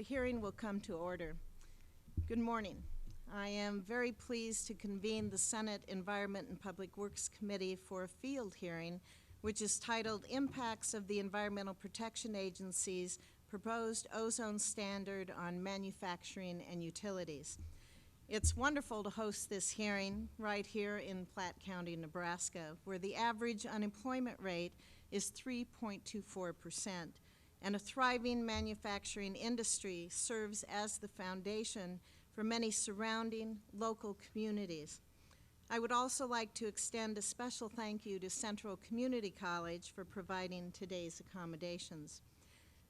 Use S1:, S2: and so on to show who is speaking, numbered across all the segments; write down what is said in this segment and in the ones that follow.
S1: The hearing will come to order. Good morning. I am very pleased to convene the Senate Environment and Public Works Committee for a field hearing, which is titled Impacts of the Environmental Protection Agency's Proposed Ozone Standard on Manufacturing and Utilities. It's wonderful to host this hearing right here in Platte County, Nebraska, where the average unemployment rate is 3.24%, and a thriving manufacturing industry serves as the foundation for many surrounding local communities. I would also like to extend a special thank you to Central Community College for providing today's accommodations.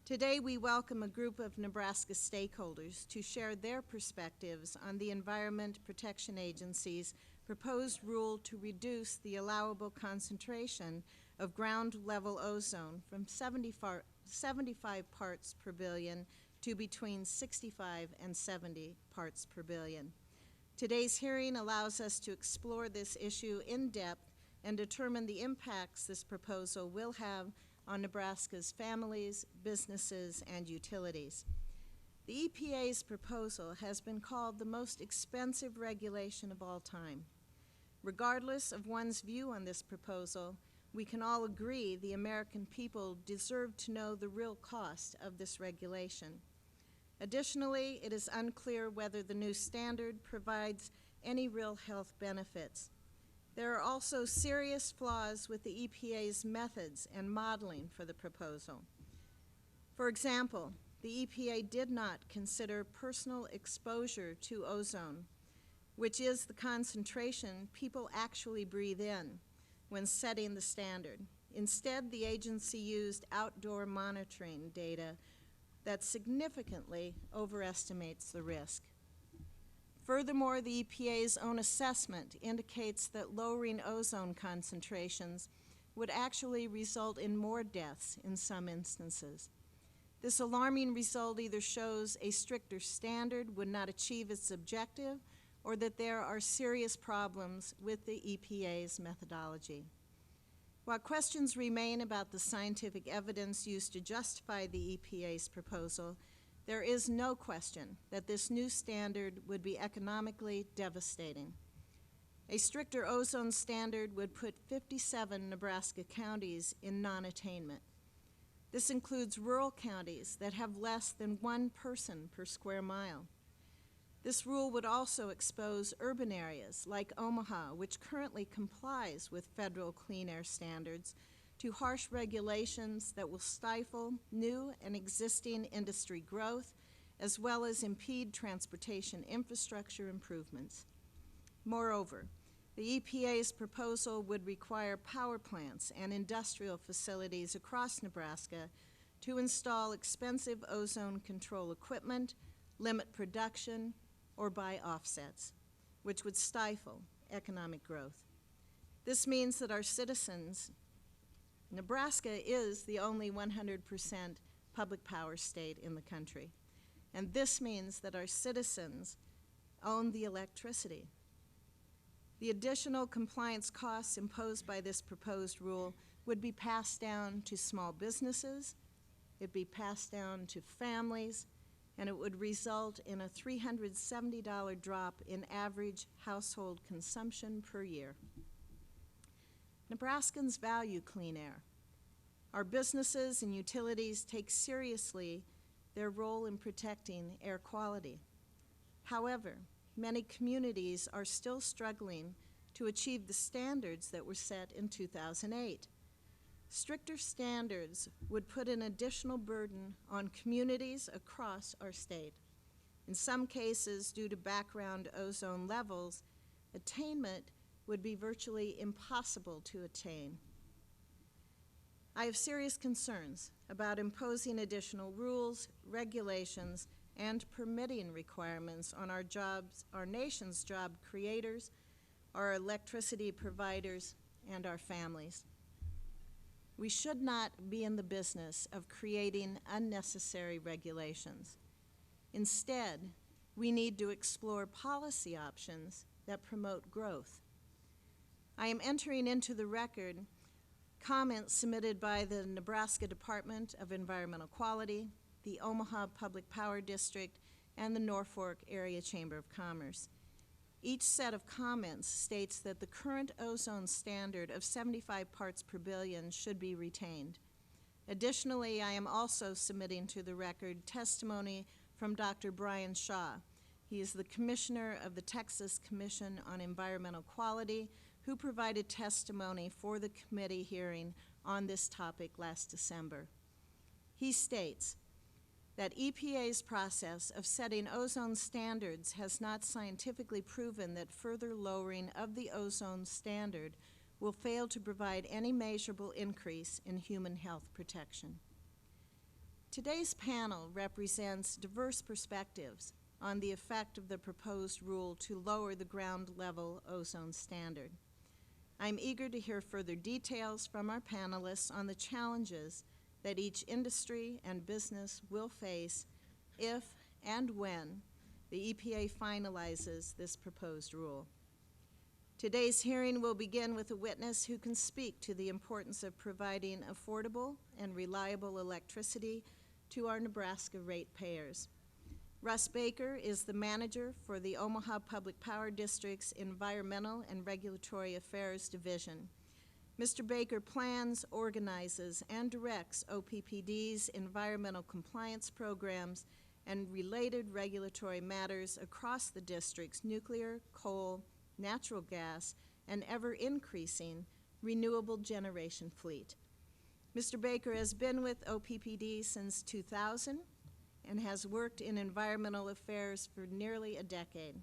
S1: Today we welcome a group of Nebraska stakeholders to share their perspectives on the Environment Protection Agency's proposed rule to reduce the allowable concentration of ground-level ozone from 75 parts per billion to between 65 and 70 parts per billion. Today's hearing allows us to explore this issue in depth and determine the impacts this proposal will have on Nebraska's families, businesses, and utilities. The EPA's proposal has been called the most expensive regulation of all time. Regardless of one's view on this proposal, we can all agree the American people deserve to know the real cost of this regulation. Additionally, it is unclear whether the new standard provides any real health benefits. There are also serious flaws with the EPA's methods and modeling for the proposal. For example, the EPA did not consider personal exposure to ozone, which is the concentration people actually breathe in, when setting the standard. Instead, the agency used outdoor monitoring data that significantly overestimates the risk. Furthermore, the EPA's own assessment indicates that lowering ozone concentrations would actually result in more deaths in some instances. This alarming result either shows a stricter standard would not achieve its objective, or that there are serious problems with the EPA's methodology. While questions remain about the scientific evidence used to justify the EPA's proposal, there is no question that this new standard would be economically devastating. A stricter ozone standard would put 57 Nebraska counties in non-attainment. This includes rural counties that have less than one person per square mile. This rule would also expose urban areas like Omaha, which currently complies with federal clean air standards, to harsh regulations that will stifle new and existing industry growth, as well as impede transportation infrastructure improvements. Moreover, the EPA's proposal would require power plants and industrial facilities across Nebraska to install expensive ozone control equipment, limit production, or buy offsets, which would stifle economic growth. This means that our citizens, Nebraska is the only 100% public power state in the country, and this means that our citizens own the electricity. The additional compliance costs imposed by this proposed rule would be passed down to small businesses, it'd be passed down to families, and it would result in a $370 drop in average household consumption per year. Nebraskans value clean air. Our businesses and utilities take seriously their role in protecting air quality. However, many communities are still struggling to achieve the standards that were set in 2008. Stricter standards would put an additional burden on communities across our state. In some cases, due to background ozone levels, attainment would be virtually impossible to attain. I have serious concerns about imposing additional rules, regulations, and permitting requirements on our nation's job creators, our electricity providers, and our families. We should not be in the business of creating unnecessary regulations. Instead, we need to explore policy options that promote growth. I am entering into the record comments submitted by the Nebraska Department of Environmental Quality, the Omaha Public Power District, and the Norfolk Area Chamber of Commerce. Each set of comments states that the current ozone standard of 75 parts per billion should be retained. Additionally, I am also submitting to the record testimony from Dr. Brian Shaw. He is the Commissioner of the Texas Commission on Environmental Quality, who provided testimony for the committee hearing on this topic last December. He states that EPA's process of setting ozone standards has not scientifically proven that further lowering of the ozone standard will fail to provide any measurable increase in human health protection. Today's panel represents diverse perspectives on the effect of the proposed rule to lower the ground level ozone standard. I'm eager to hear further details from our panelists on the challenges that each industry and business will face if and when the EPA finalizes this proposed rule. Today's hearing will begin with a witness who can speak to the importance of providing affordable and reliable electricity to our Nebraska ratepayers. Russ Baker is the manager for the Omaha Public Power District's Environmental and Regulatory Affairs Division. Mr. Baker plans, organizes, and directs OPPD's environmental compliance programs and related regulatory matters across the district's nuclear, coal, natural gas, and ever-increasing renewable generation fleet. Mr. Baker has been with OPPD since 2000 and has worked in environmental affairs for nearly a decade.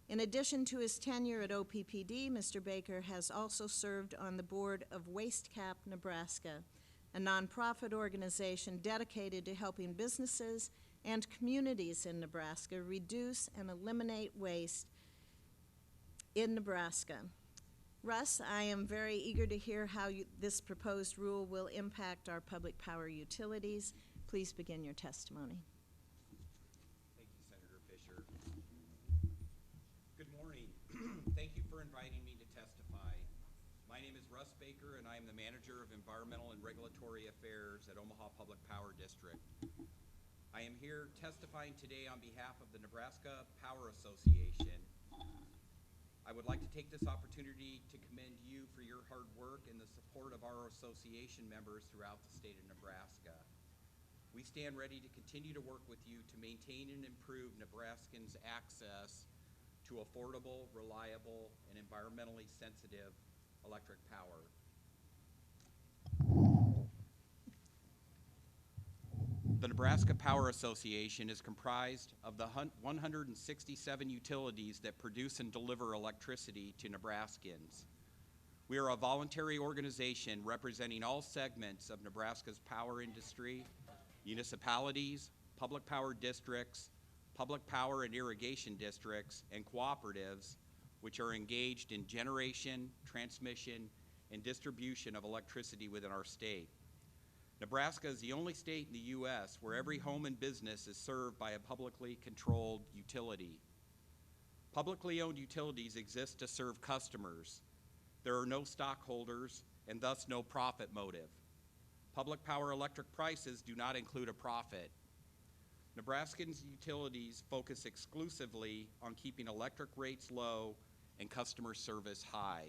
S1: In addition to his tenure at OPPD, Mr. Baker has also served on the board of WasteCap Nebraska, a nonprofit organization dedicated to helping businesses and communities in Nebraska reduce and eliminate waste in Nebraska. Russ, I am very eager to hear how this proposed rule will impact our public power utilities. Please begin your testimony.
S2: Thank you, Senator Fischer. Good morning. Thank you for inviting me to testify. My name is Russ Baker, and I am the Manager of Environmental and Regulatory Affairs at Omaha Public Power District. I am here testifying today on behalf of the Nebraska Power Association. I would like to take this opportunity to commend you for your hard work and the support of our association members throughout the state of Nebraska. We stand ready to continue to work with you to maintain and improve Nebraskans' access to affordable, reliable, and environmentally sensitive electric power. The Nebraska Power Association is comprised of the 167 utilities that produce and deliver electricity to Nebraskans. We are a voluntary organization representing all segments of Nebraska's power industry, municipalities, public power districts, public power and irrigation districts, and cooperatives, which are engaged in generation, transmission, and distribution of electricity within our state. Nebraska is the only state in the U.S. where every home and business is served by a publicly controlled utility. Publicly owned utilities exist to serve customers. There are no stockholders and thus no profit motive. Public power electric prices do not include a profit. Nebraskans' utilities focus exclusively on keeping electric rates low and customer service high.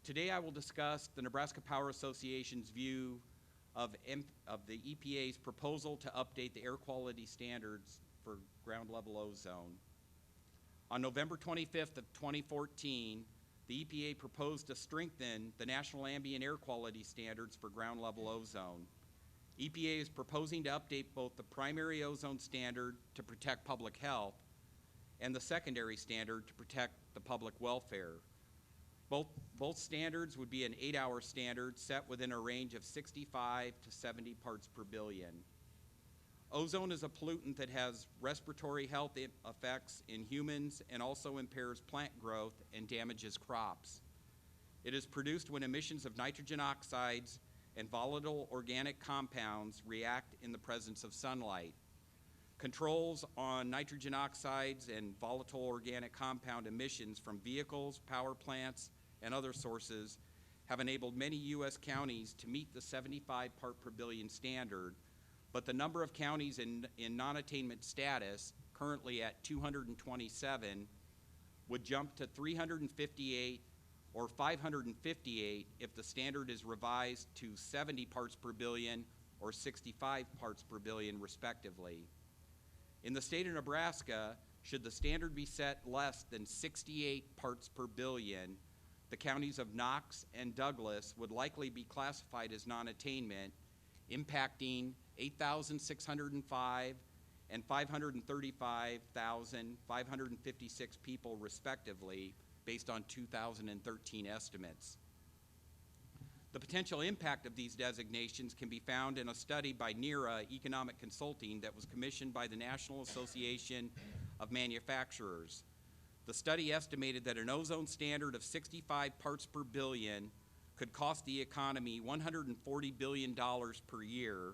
S2: Today I will discuss the Nebraska Power Association's view of the EPA's proposal to update the air quality standards for ground level ozone. On November 25th of 2014, the EPA proposed to strengthen the national ambient air quality standards for ground level ozone. EPA is proposing to update both the primary ozone standard to protect public health and the secondary standard to protect the public welfare. Both standards would be an 8-hour standard set within a range of 65 to 70 parts per billion. Ozone is a pollutant that has respiratory health effects in humans and also impairs plant growth and damages crops. It is produced when emissions of nitrogen oxides and volatile organic compounds react in the presence of sunlight. Controls on nitrogen oxides and volatile organic compound emissions from vehicles, power plants, and other sources have enabled many U.S. counties to meet the 75 part per billion standard, but the number of counties in non-attainment status, currently at 227, would jump to 358 or 558 if the standard is revised to 70 parts per billion or 65 parts per billion, respectively. In the state of Nebraska, should the standard be set less than 68 parts per billion, the counties of Knox and Douglas would likely be classified as non-attainment, impacting 8,605 and 535,556 people, respectively, based on 2013 estimates. The potential impact of these designations can be found in a study by NERA Economic Consulting that was commissioned by the National Association of Manufacturers. The study estimated that an ozone standard of 65 parts per billion could cost the economy $140 billion per year,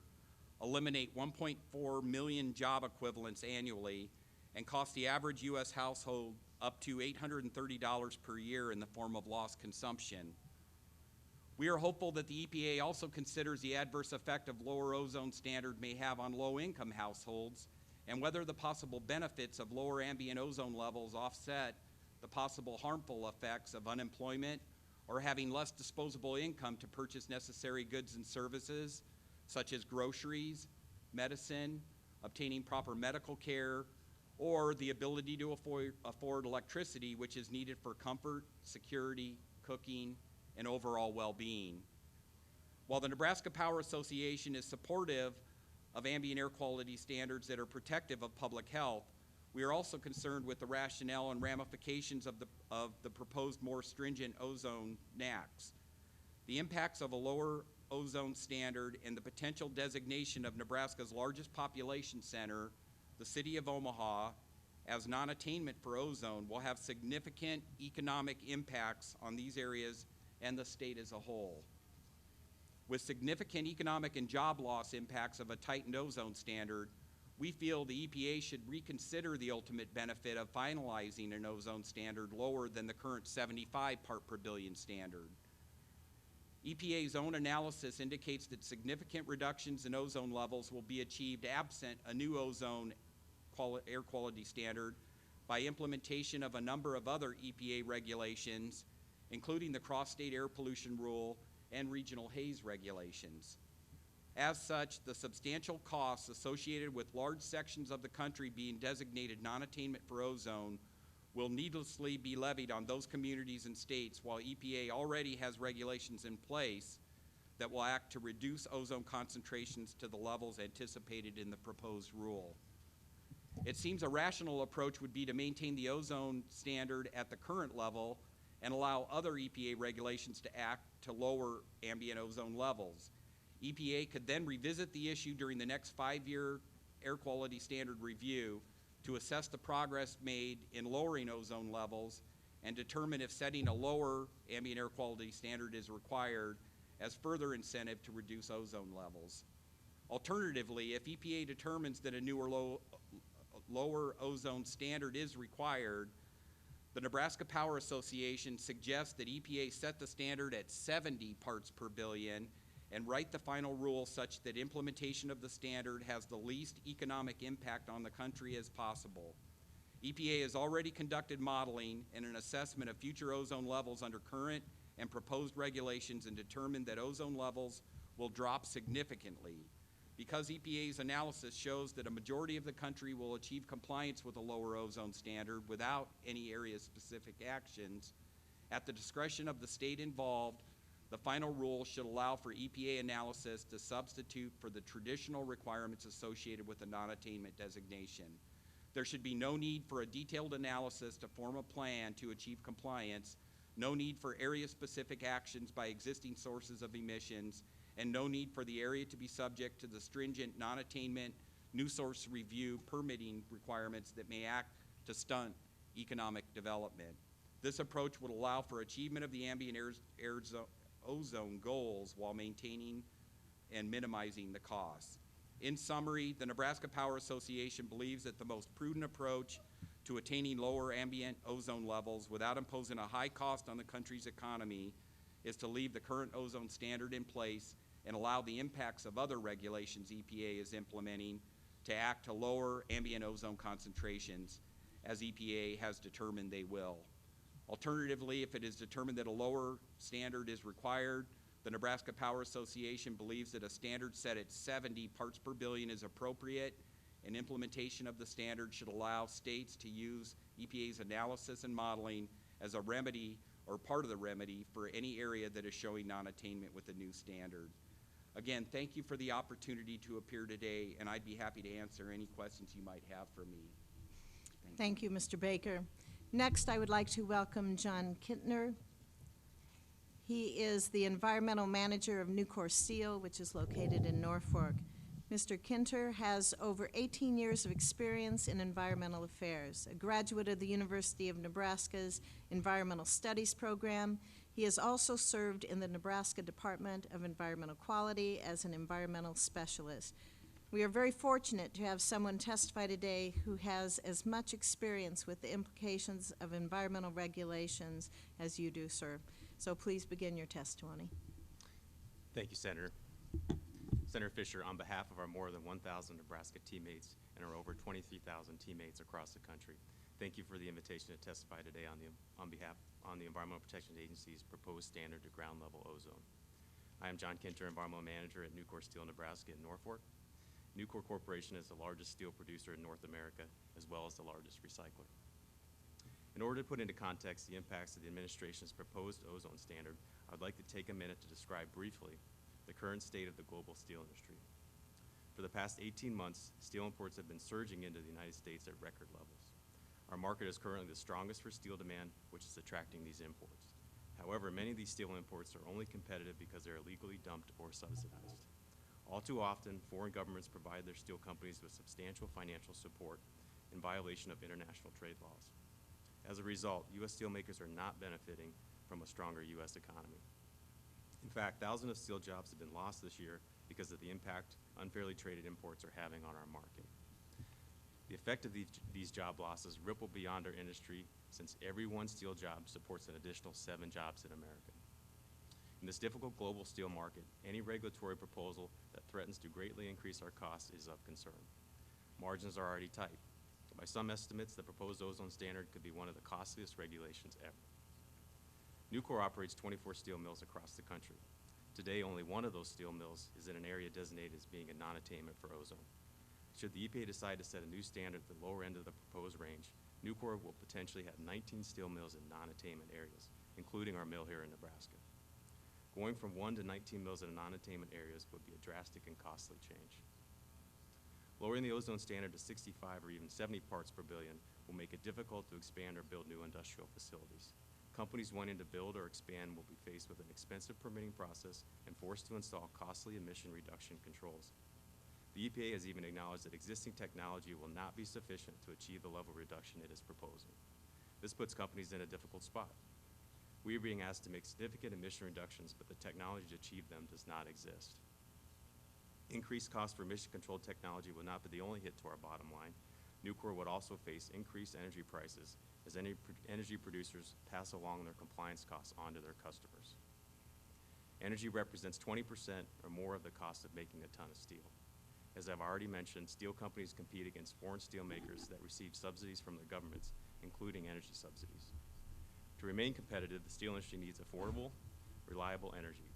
S2: eliminate 1.4 million job equivalents annually, and cost the average U.S. household up to $830 per year in the form of lost consumption. We are hopeful that the EPA also considers the adverse effect of lower ozone standard may have on low-income households and whether the possible benefits of lower ambient ozone levels offset the possible harmful effects of unemployment or having less disposable income to purchase necessary goods and services such as groceries, medicine, obtaining proper medical care, or the ability to afford electricity, which is needed for comfort, security, cooking, and overall well-being. While the Nebraska Power Association is supportive of ambient air quality standards that are protective of public health, we are also concerned with the rationale and ramifications of the proposed more stringent ozone NAAQS. The impacts of a lower ozone standard and the potential designation of Nebraska's largest population center, the city of Omaha, as non-attainment for ozone will have significant economic impacts on these areas and the state as a whole. With significant economic and job loss impacts of a tightened ozone standard, we feel the EPA should reconsider the ultimate benefit of finalizing an ozone standard lower than the current 75 part per billion standard. EPA's own analysis indicates that significant reductions in ozone levels will be achieved absent a new ozone air quality standard by implementation of a number of other EPA regulations, including the cross-state air pollution rule and regional haze regulations. As such, the substantial costs associated with large sections of the country being designated non-attainment for ozone will needlessly be levied on those communities and states, while EPA already has regulations in place that will act to reduce ozone concentrations to the levels anticipated in the proposed rule. It seems a rational approach would be to maintain the ozone standard at the current level and allow other EPA regulations to act to lower ambient ozone levels. EPA could then revisit the issue during the next 5-year air quality standard review to assess the progress made in lowering ozone levels and determine if setting a lower ambient air quality standard is required as further incentive to reduce ozone levels. Alternatively, if EPA determines that a new or lower ozone standard is required, the Nebraska Power Association suggests that EPA set the standard at 70 parts per billion and write the final rule such that implementation of the standard has the least economic impact on the country as possible. EPA has already conducted modeling and an assessment of future ozone levels under current and proposed regulations and determined that ozone levels will drop significantly. Because EPA's analysis shows that a majority of the country will achieve compliance with a lower ozone standard without any area-specific actions, at the discretion of the state involved, the final rule should allow for EPA analysis to substitute for the traditional requirements associated with a non-attainment designation. There should be no need for a detailed analysis to form a plan to achieve compliance, no need for area-specific actions by existing sources of emissions, and no need for the area to be subject to the stringent non-attainment new source review permitting requirements that may act to stunt economic development. This approach would allow for achievement of the ambient ozone goals while maintaining and minimizing the costs. In summary, the Nebraska Power Association believes that the most prudent approach to attaining lower ambient ozone levels without imposing a high cost on the country's economy is to leave the current ozone standard in place and allow the impacts of other regulations EPA is implementing to act to lower ambient ozone concentrations as EPA has determined they will. Alternatively, if it is determined that a lower standard is required, the Nebraska Power Association believes that a standard set at 70 parts per billion is appropriate, and implementation of the standard should allow states to use EPA's analysis and modeling as a remedy or part of the remedy for any area that is showing non-attainment with the new standard. Again, thank you for the opportunity to appear today, and I'd be happy to answer any questions you might have for me.
S1: Thank you, Mr. Baker. Next, I would like to welcome John Kintner. He is the environmental manager of Nucor Steel, which is located in Norfolk. Mr. Kintner has over 18 years of experience in environmental affairs. A graduate of the University of Nebraska's Environmental Studies program, he has also served in the Nebraska Department of Environmental Quality as an environmental specialist. We are very fortunate to have someone testify today who has as much experience with the implications of environmental regulations as you do, sir. So please begin your testimony.
S3: Thank you, Senator. Senator Fischer, on behalf of our more than 1,000 Nebraska teammates and our over 23,000 teammates across the country, thank you for the invitation to testify today on the Environmental Protection Agency's proposed standard to ground level ozone. I am John Kintner, Environmental Manager at Nucor Steel Nebraska in Norfolk. Nucor Corporation is the largest steel producer in North America, as well as the largest recycler. In order to put into context the impacts of the administration's proposed ozone standard, I would like to take a minute to describe briefly the current state of the global steel industry. For the past 18 months, steel imports have been surging into the United States at record levels. Our market is currently the strongest for steel demand, which is attracting these imports. However, many of these steel imports are only competitive because they're illegally dumped or subsidized. All too often, foreign governments provide their steel companies with substantial financial support in violation of international trade laws. As a result, U.S. steelmakers are not benefiting from a stronger U.S. economy. In fact, thousands of steel jobs have been lost this year because of the impact unfairly traded imports are having on our market. The effect of these job losses ripple beyond our industry, since every one steel job supports an additional 7 jobs in America. In this difficult global steel market, any regulatory proposal that threatens to greatly increase our costs is of concern. Margins are already tight. By some estimates, the proposed ozone standard could be one of the costliest regulations ever. Nucor operates 24 steel mills across the country. Today, only one of those steel mills is in an area designated as being a non-attainment for ozone. Should the EPA decide to set a new standard at the lower end of the proposed range, Nucor will potentially have 19 steel mills in non-attainment areas, including our mill here in Nebraska. Going from 1 to 19 mills in non-attainment areas would be a drastic and costly change. Lowering the ozone standard to 65 or even 70 parts per billion will make it difficult to expand or build new industrial facilities. Companies wanting to build or expand will be faced with an expensive permitting process and forced to install costly emission reduction controls. The EPA has even acknowledged that existing technology will not be sufficient to achieve the level reduction it is proposing. This puts companies in a difficult spot. We are being asked to make significant emission reductions, but the technology to achieve them does not exist. Increased costs for emission control technology would not be the only hit to our bottom line. Nucor would also face increased energy prices as energy producers pass along their compliance costs onto their customers. Energy represents 20% or more of the cost of making a ton of steel. As I've already mentioned, steel companies compete against foreign steel makers that receive subsidies from their governments, including energy subsidies. To remain competitive, the steel industry needs affordable, reliable energy.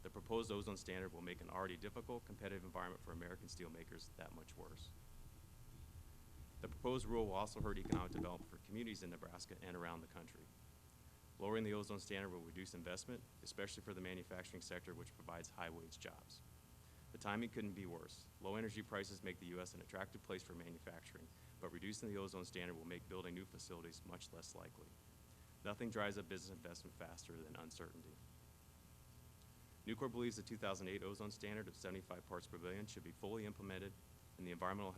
S3: The proposed ozone standard will make an already difficult competitive environment for American steelmakers that much worse. The proposed rule will also hurt economic development for communities in Nebraska and around the country. Lowering the ozone standard will reduce investment, especially for the manufacturing sector, which provides high-wage jobs. The timing couldn't be worse. Low energy prices make the U.S. an attractive place for manufacturing, but reducing the ozone standard will make building new facilities much less likely. Nothing drives up business investment faster than uncertainty. Nucor believes the 2008 ozone standard of 75 parts per billion should be fully implemented and the environmental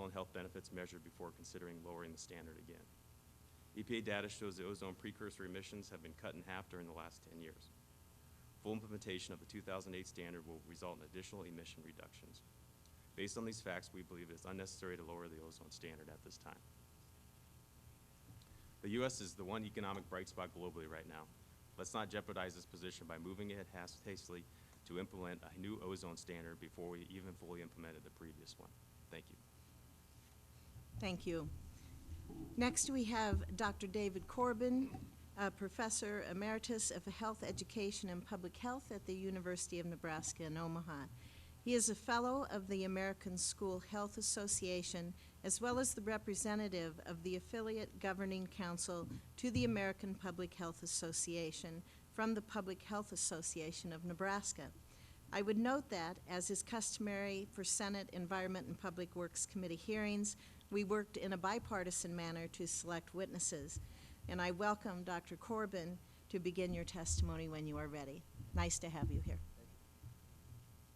S3: and health benefits measured before considering lowering the standard again. EPA data shows the ozone precursor emissions have been cut in half during the last 10 years. Full implementation of the 2008 standard will result in additional emission reductions. Based on these facts, we believe it is unnecessary to lower the ozone standard at this time. The U.S. is the one economic bright spot globally right now. Let's not jeopardize this position by moving ahead hastily to implement a new ozone standard before we even fully implemented the previous one. Thank you.
S1: Thank you. Next, we have Dr. David Corbin, Professor Emeritus of Health Education and Public Health at the University of Nebraska in Omaha. He is a fellow of the American School Health Association, as well as the representative of the affiliate governing council to the American Public Health Association from the Public Health Association of Nebraska. I would note that, as is customary for Senate Environment and Public Works Committee hearings, we worked in a bipartisan manner to select witnesses. And I welcome Dr. Corbin to begin your testimony when you are ready. Nice to have you here.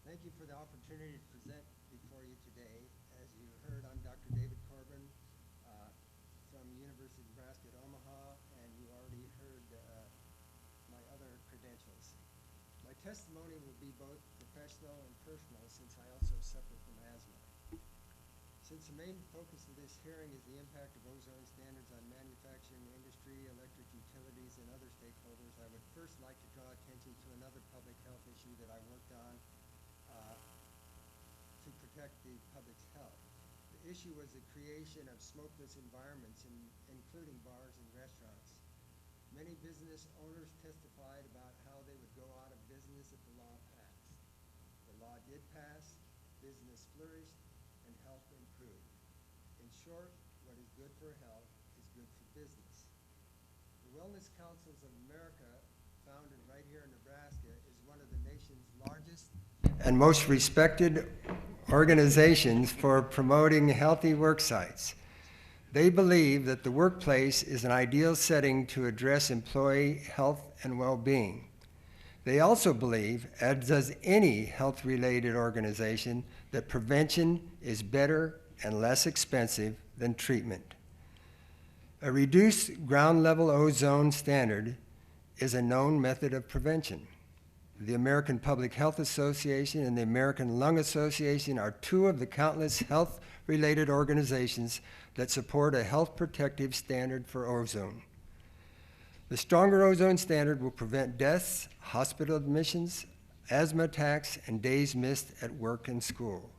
S4: Thank you for the opportunity to present before you today. As you heard, I'm Dr. David Corbin from University of Nebraska at Omaha, and you already heard my other credentials. My testimony will be both professional and personal, since I also suffer from asthma. Since the main focus of this hearing is the impact of ozone standards on manufacturing industry, electric utilities, and other stakeholders, I would first like to draw attention to another public health issue that I worked on to protect the public's health. The issue was the creation of smokeless environments, including bars and restaurants. Many business owners testified about how they would go out of business if the law passed. The law did pass, business flourished, and health improved. In short, what is good for health is good for business. The Wellness Councils of America, founded right here in Nebraska, is one of the nation's largest and most respected organizations for promoting healthy work sites. They believe that the workplace is an ideal setting to address employee health and well-being. They also believe, as does any health-related organization, that prevention is better and less expensive than treatment. A reduced ground-level ozone standard is a known method of prevention. The American Public Health Association and the American Lung Association are two of the countless health-related organizations that support a health protective standard for ozone. The stronger ozone standard will prevent deaths, hospital admissions, asthma attacks, and days missed at work and school.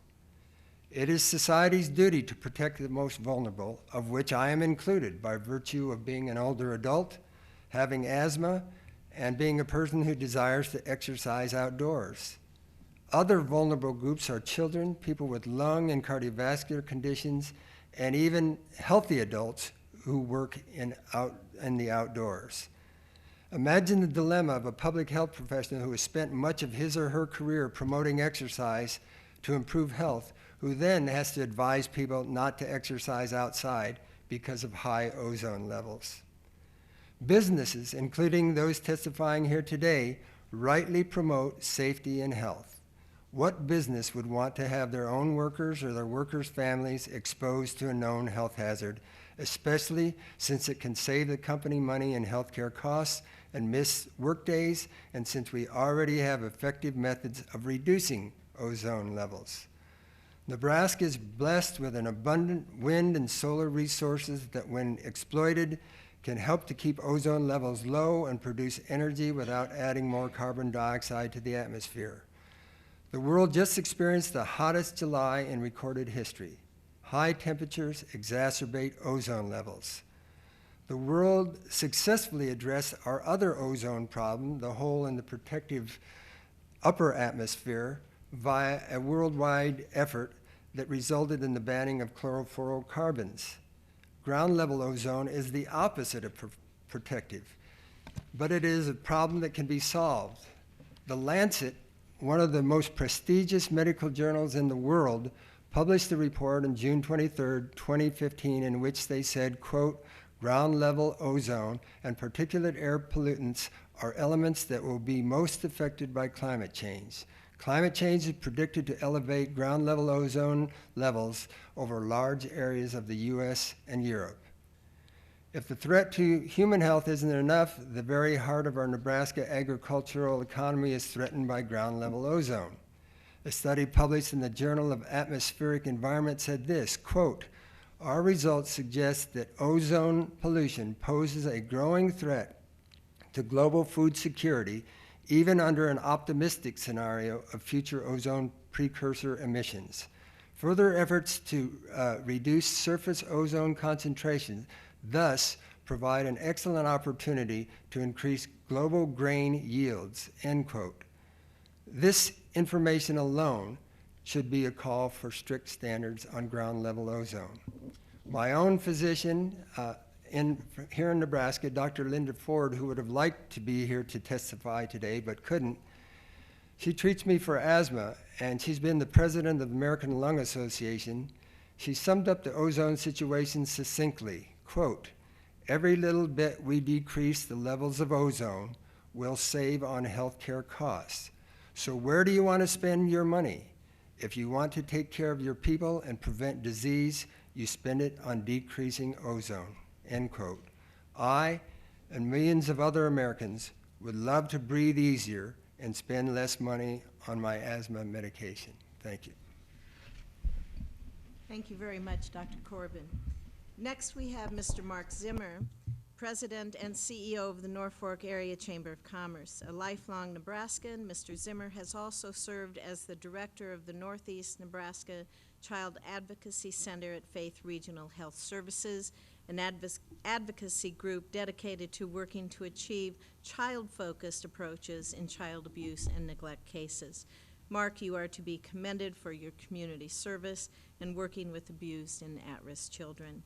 S4: It is society's duty to protect the most vulnerable, of which I am included by virtue of being an older adult, having asthma, and being a person who desires to exercise outdoors. Other vulnerable groups are children, people with lung and cardiovascular conditions, and even healthy adults who work in the outdoors. Imagine the dilemma of a public health professional who has spent much of his or her career promoting exercise to improve health, who then has to advise people not to exercise outside because of high ozone levels. Businesses, including those testifying here today, rightly promote safety and health. What business would want to have their own workers or their workers' families exposed to a known health hazard, especially since it can save the company money in healthcare costs and missed work days, and since we already have effective methods of reducing ozone levels? Nebraska is blessed with an abundant wind and solar resources that, when exploited, can help to keep ozone levels low and produce energy without adding more carbon dioxide to the atmosphere. The world just experienced the hottest July in recorded history. High temperatures exacerbate ozone levels. The world successfully addressed our other ozone problem, the hole in the protective upper atmosphere, via a worldwide effort that resulted in the banning of chlorofluorocarbons. Ground-level ozone is the opposite of protective, but it is a problem that can be solved. The Lancet, one of the most prestigious medical journals in the world, published a report on June 23, 2015, in which they said, quote, "Ground-level ozone and particulate air pollutants are elements that will be most affected by climate change. Climate change is predicted to elevate ground-level ozone levels over large areas of the U.S. and Europe." If the threat to human health isn't enough, the very heart of our Nebraska agricultural economy is threatened by ground-level ozone. A study published in the Journal of Atmospheric Environment said this, quote, "Our results suggest that ozone pollution poses a growing threat to global food security, even under an optimistic scenario of future ozone precursor emissions. Further efforts to reduce surface ozone concentration thus provide an excellent opportunity to increase global grain yields, end quote. This information alone should be a call for strict standards on ground level ozone. My own physician here in Nebraska, Dr. Linda Ford, who would have liked to be here to testify today but couldn't, she treats me for asthma, and she's been the president of the American Lung Association. She summed up the ozone situation succinctly, quote, "Every little bit we decrease the levels of ozone will save on healthcare costs. So where do you want to spend your money? If you want to take care of your people and prevent disease, you spend it on decreasing ozone," end quote. I and millions of other Americans would love to breathe easier and spend less money on my asthma medication. Thank you.
S1: Thank you very much, Dr. Corbin. Next, we have Mr. Mark Zimmer, President and CEO of the Norfolk Area Chamber of Commerce. A lifelong Nebraskan, Mr. Zimmer has also served as the director of the Northeast Nebraska Child Advocacy Center at Faith Regional Health Services, an advocacy group dedicated to working to achieve child-focused approaches in child abuse and neglect cases. Mark, you are to be commended for your community service and working with abused and at-risk children.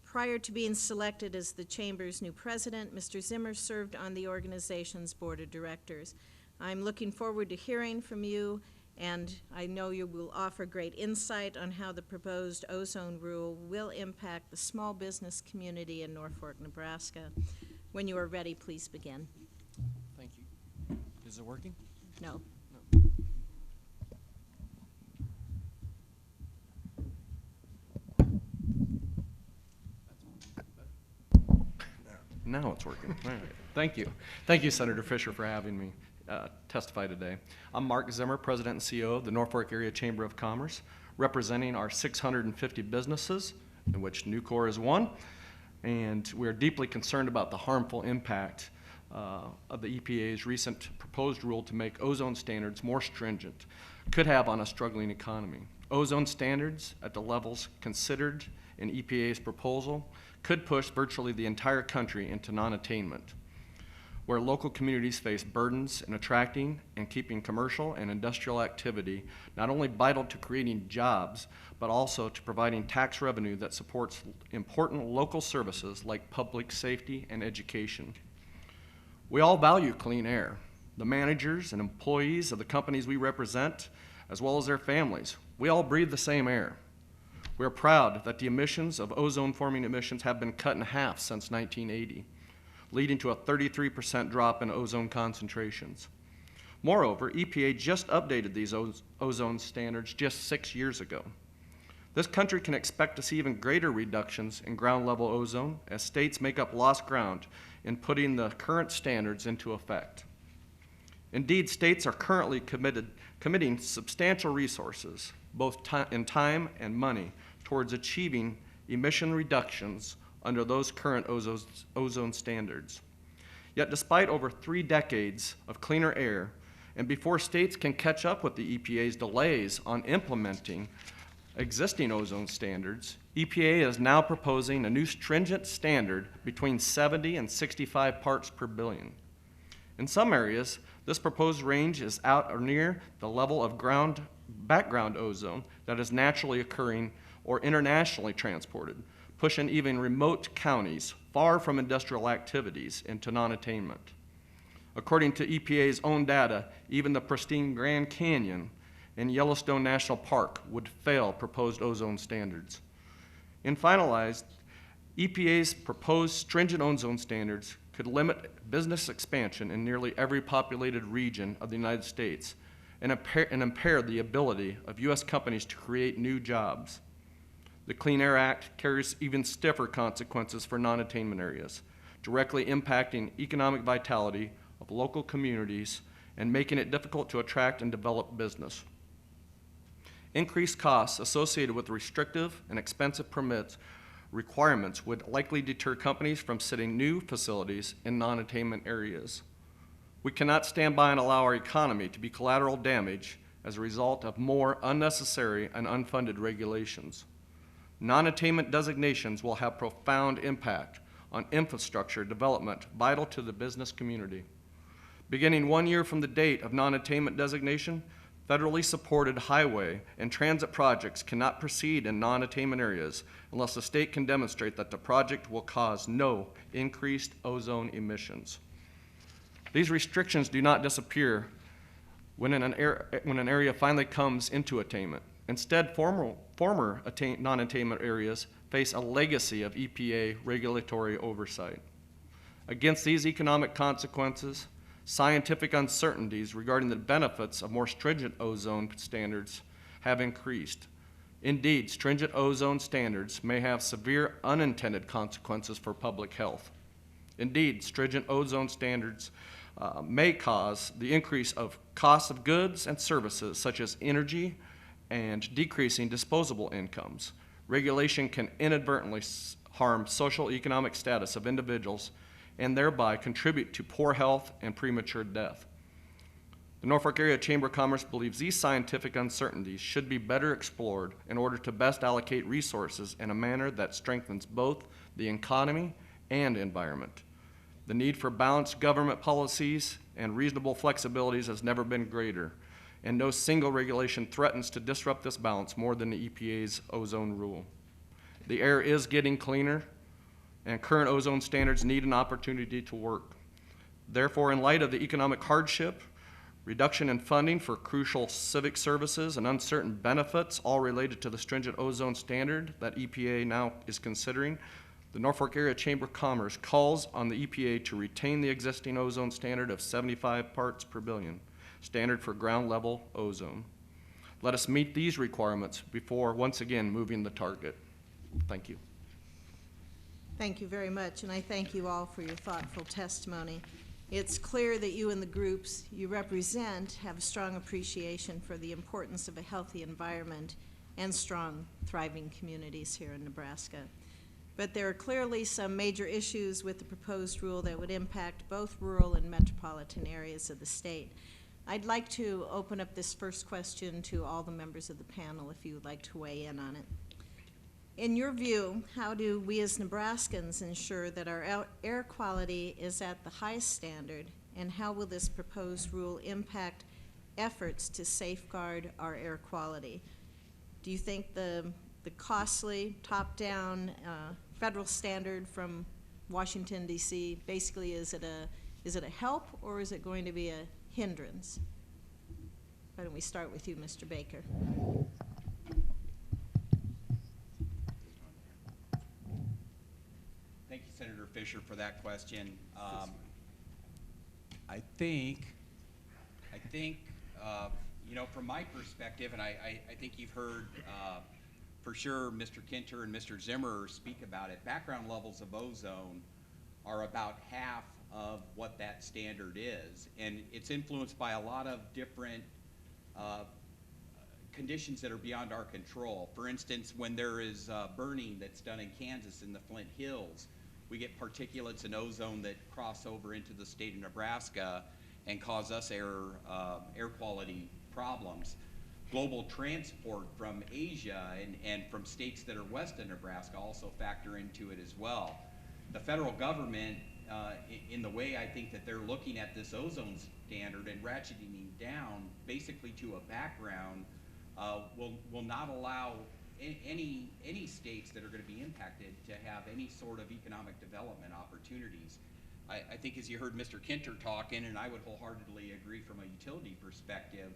S1: Prior to being selected as the Chamber's new president, Mr. Zimmer served on the organization's board of directors. I'm looking forward to hearing from you, and I know you will offer great insight on how the proposed ozone rule will impact the small business community in Norfolk, Nebraska. When you are ready, please begin.
S5: Thank you. Is it working?
S1: No.
S5: Now it's working. All right. Thank you. Thank you, Senator Fischer, for having me testify today. I'm Mark Zimmer, President and CEO of the Norfolk Area Chamber of Commerce, representing our 650 businesses, in which Nucor is one, and we're deeply concerned about the harmful impact of the EPA's recent proposed rule to make ozone standards more stringent could have on a struggling economy. Ozone standards at the levels considered in EPA's proposal could push virtually the entire country into non-attainment, where local communities face burdens in attracting and keeping commercial and industrial activity, not only vital to creating jobs, but also to providing tax revenue that supports important local services like public safety and education. We all value clean air. The managers and employees of the companies we represent, as well as their families, we all breathe the same air. We are proud that the emissions of ozone-forming emissions have been cut in half since 1980, leading to a 33% drop in ozone concentrations. Moreover, EPA just updated these ozone standards just 6 years ago. This country can expect to see even greater reductions in ground-level ozone as states make up lost ground in putting the current standards into effect. Indeed, states are currently committing substantial resources, both in time and money, towards achieving emission reductions under those current ozone standards. Yet despite over 3 decades of cleaner air, and before states can catch up with the EPA's delays on implementing existing ozone standards, EPA is now proposing a new stringent standard between 70 and 65 parts per billion. In some areas, this proposed range is out or near the level of background ozone that is naturally occurring or internationally transported, pushing even remote counties far from industrial activities into non-attainment. According to EPA's own data, even the pristine Grand Canyon and Yellowstone National Park would fail proposed ozone standards. In finalized, EPA's proposed stringent ozone standards could limit business expansion in nearly every populated region of the United States and impair the ability of U.S. companies to create new jobs. The Clean Air Act carries even stiffer consequences for non-attainment areas, directly impacting economic vitality of local communities and making it difficult to attract and develop business. Increased costs associated with restrictive and expensive permits requirements would likely deter companies from setting new facilities in non-attainment areas. We cannot stand by and allow our economy to be collateral damage as a result of more unnecessary and unfunded regulations. Non-attainment designations will have profound impact on infrastructure development vital to the business community. Beginning 1 year from the date of non-attainment designation, federally supported highway and transit projects cannot proceed in non-attainment areas unless the state can demonstrate that the project will cause no increased ozone emissions. These restrictions do not disappear when an area finally comes into attainment. Instead, former non-attainment areas face a legacy of EPA regulatory oversight. Against these economic consequences, scientific uncertainties regarding the benefits of more stringent ozone standards have increased. Indeed, stringent ozone standards may have severe unintended consequences for public health. Indeed, stringent ozone standards may cause the increase of costs of goods and services such as energy and decreasing disposable incomes. Regulation can inadvertently harm social economic status of individuals and thereby contribute to poor health and premature death. The Norfolk Area Chamber of Commerce believes these scientific uncertainties should be better explored in order to best allocate resources in a manner that strengthens both the economy and environment. The need for balanced government policies and reasonable flexibilities has never been greater, and no single regulation threatens to disrupt this balance more than the EPA's ozone rule. The air is getting cleaner, and current ozone standards need an opportunity to work. Therefore, in light of the economic hardship, reduction in funding for crucial civic services, and uncertain benefits, all related to the stringent ozone standard that EPA now is considering, the Norfolk Area Chamber of Commerce calls on the EPA to retain the existing ozone standard of 75 parts per billion, standard for ground level ozone. Let us meet these requirements before once again moving the target. Thank you.
S1: Thank you very much, and I thank you all for your thoughtful testimony. It's clear that you and the groups you represent have a strong appreciation for the importance of a healthy environment and strong, thriving communities here in Nebraska. But there are clearly some major issues with the proposed rule that would impact both rural and metropolitan areas of the state. I'd like to open up this first question to all the members of the panel if you would like to weigh in on it. In your view, how do we as Nebraskans ensure that our air quality is at the highest standard, and how will this proposed rule impact efforts to safeguard our air quality? Do you think the costly top-down federal standard from Washington, D.C. basically is it a help, or is it going to be a hindrance? Why don't we start with you, Mr. Baker?
S2: Thank you, Senator Fischer, for that question. I think, you know, from my perspective, and I think you've heard for sure Mr. Kinter and Mr. Zimmer speak about it, background levels of ozone are about half of what that standard is, and it's influenced by a lot of different conditions that are beyond our control. For instance, when there is burning that's done in Kansas in the Flint Hills, we get particulates and ozone that cross over into the state of Nebraska and cause us air quality problems. Global transport from Asia and from states that are west of Nebraska also factor into it as well. The federal government, in the way I think that they're looking at this ozone standard and ratcheting down basically to a background, will not allow any states that are going to be impacted to have any sort of economic development opportunities. I think as you heard Mr. Kinter talking, and I would wholeheartedly agree from a utility perspective,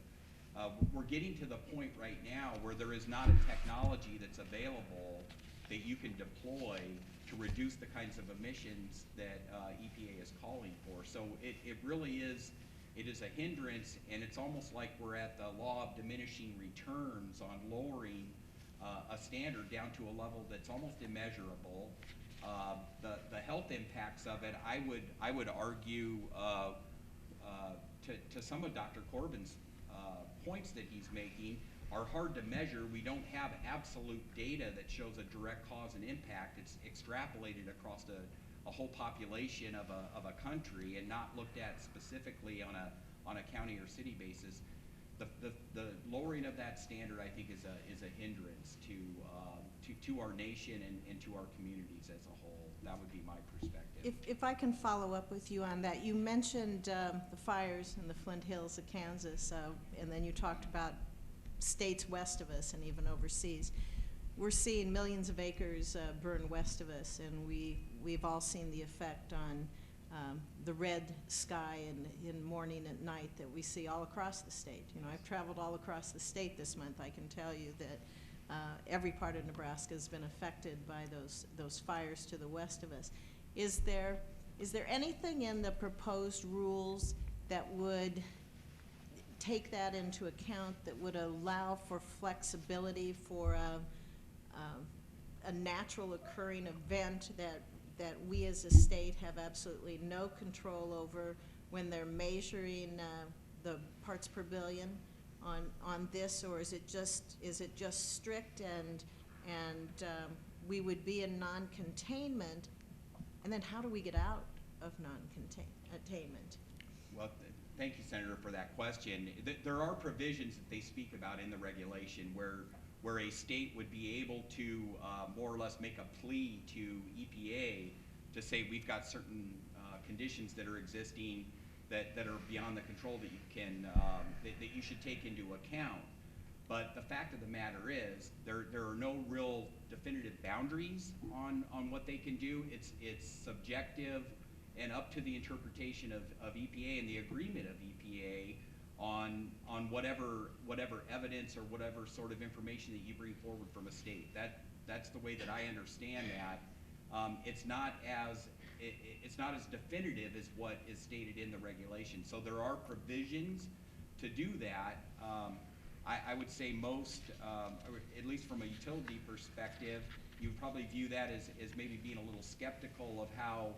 S2: we're getting to the point right now where there is not a technology that's available that you can deploy to reduce the kinds of emissions that EPA is calling for. So it really is, it is a hindrance, and it's almost like we're at the law of diminishing returns on lowering a standard down to a level that's almost immeasurable. The health impacts of it, I would argue to some of Dr. Corbin's points that he's making, are hard to measure. We don't have absolute data that shows a direct cause and impact. It's extrapolated across a whole population of a country and not looked at specifically on a county or city basis. The lowering of that standard, I think, is a hindrance to our nation and to our communities as a whole. That would be my perspective.
S1: If I can follow up with you on that, you mentioned the fires in the Flint Hills of Kansas, and then you talked about states west of us and even overseas. We're seeing millions of acres burn west of us, and we've all seen the effect on the red sky in morning and night that we see all across the state. You know, I've traveled all across the state this month. I can tell you that every part of Nebraska has been affected by those fires to the west of us. Is there anything in the proposed rules that would take that into account, that would allow for flexibility for a natural occurring event that we as a state have absolutely no control over when they're measuring the parts per billion on this, or is it just strict and we would be in non-containment, and then how do we get out of non-containment?
S2: Well, thank you, Senator, for that question. There are provisions that they speak about in the regulation where a state would be able to more or less make a plea to EPA to say we've got certain conditions that are existing that are beyond the control that you can that you should take into account. But the fact of the matter is there are no real definitive boundaries on what they can do. It's subjective and up to the interpretation of EPA and the agreement of EPA on whatever evidence or whatever sort of information that you bring forward from a state. That's the way that I understand that. It's not as definitive as what is stated in the regulation. So there are provisions to do that. I would say most, at least from a utility perspective, you would probably view that as maybe being a little skeptical of how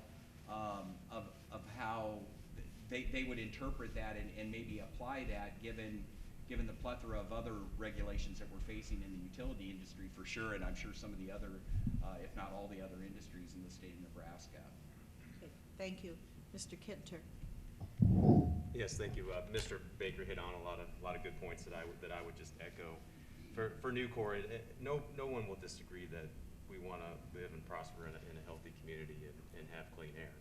S2: they would interpret that and maybe apply that given the plethora of other regulations that we're facing in the utility industry for sure, and I'm sure some of the other, if not all the other industries in the state of Nebraska.
S1: Okay, thank you. Mr. Kinter.
S3: Yes, thank you. Mr. Baker hit on a lot of good points that I would just echo. For Nucor, no one will disagree that we want to live and prosper in a healthy community and have clean air.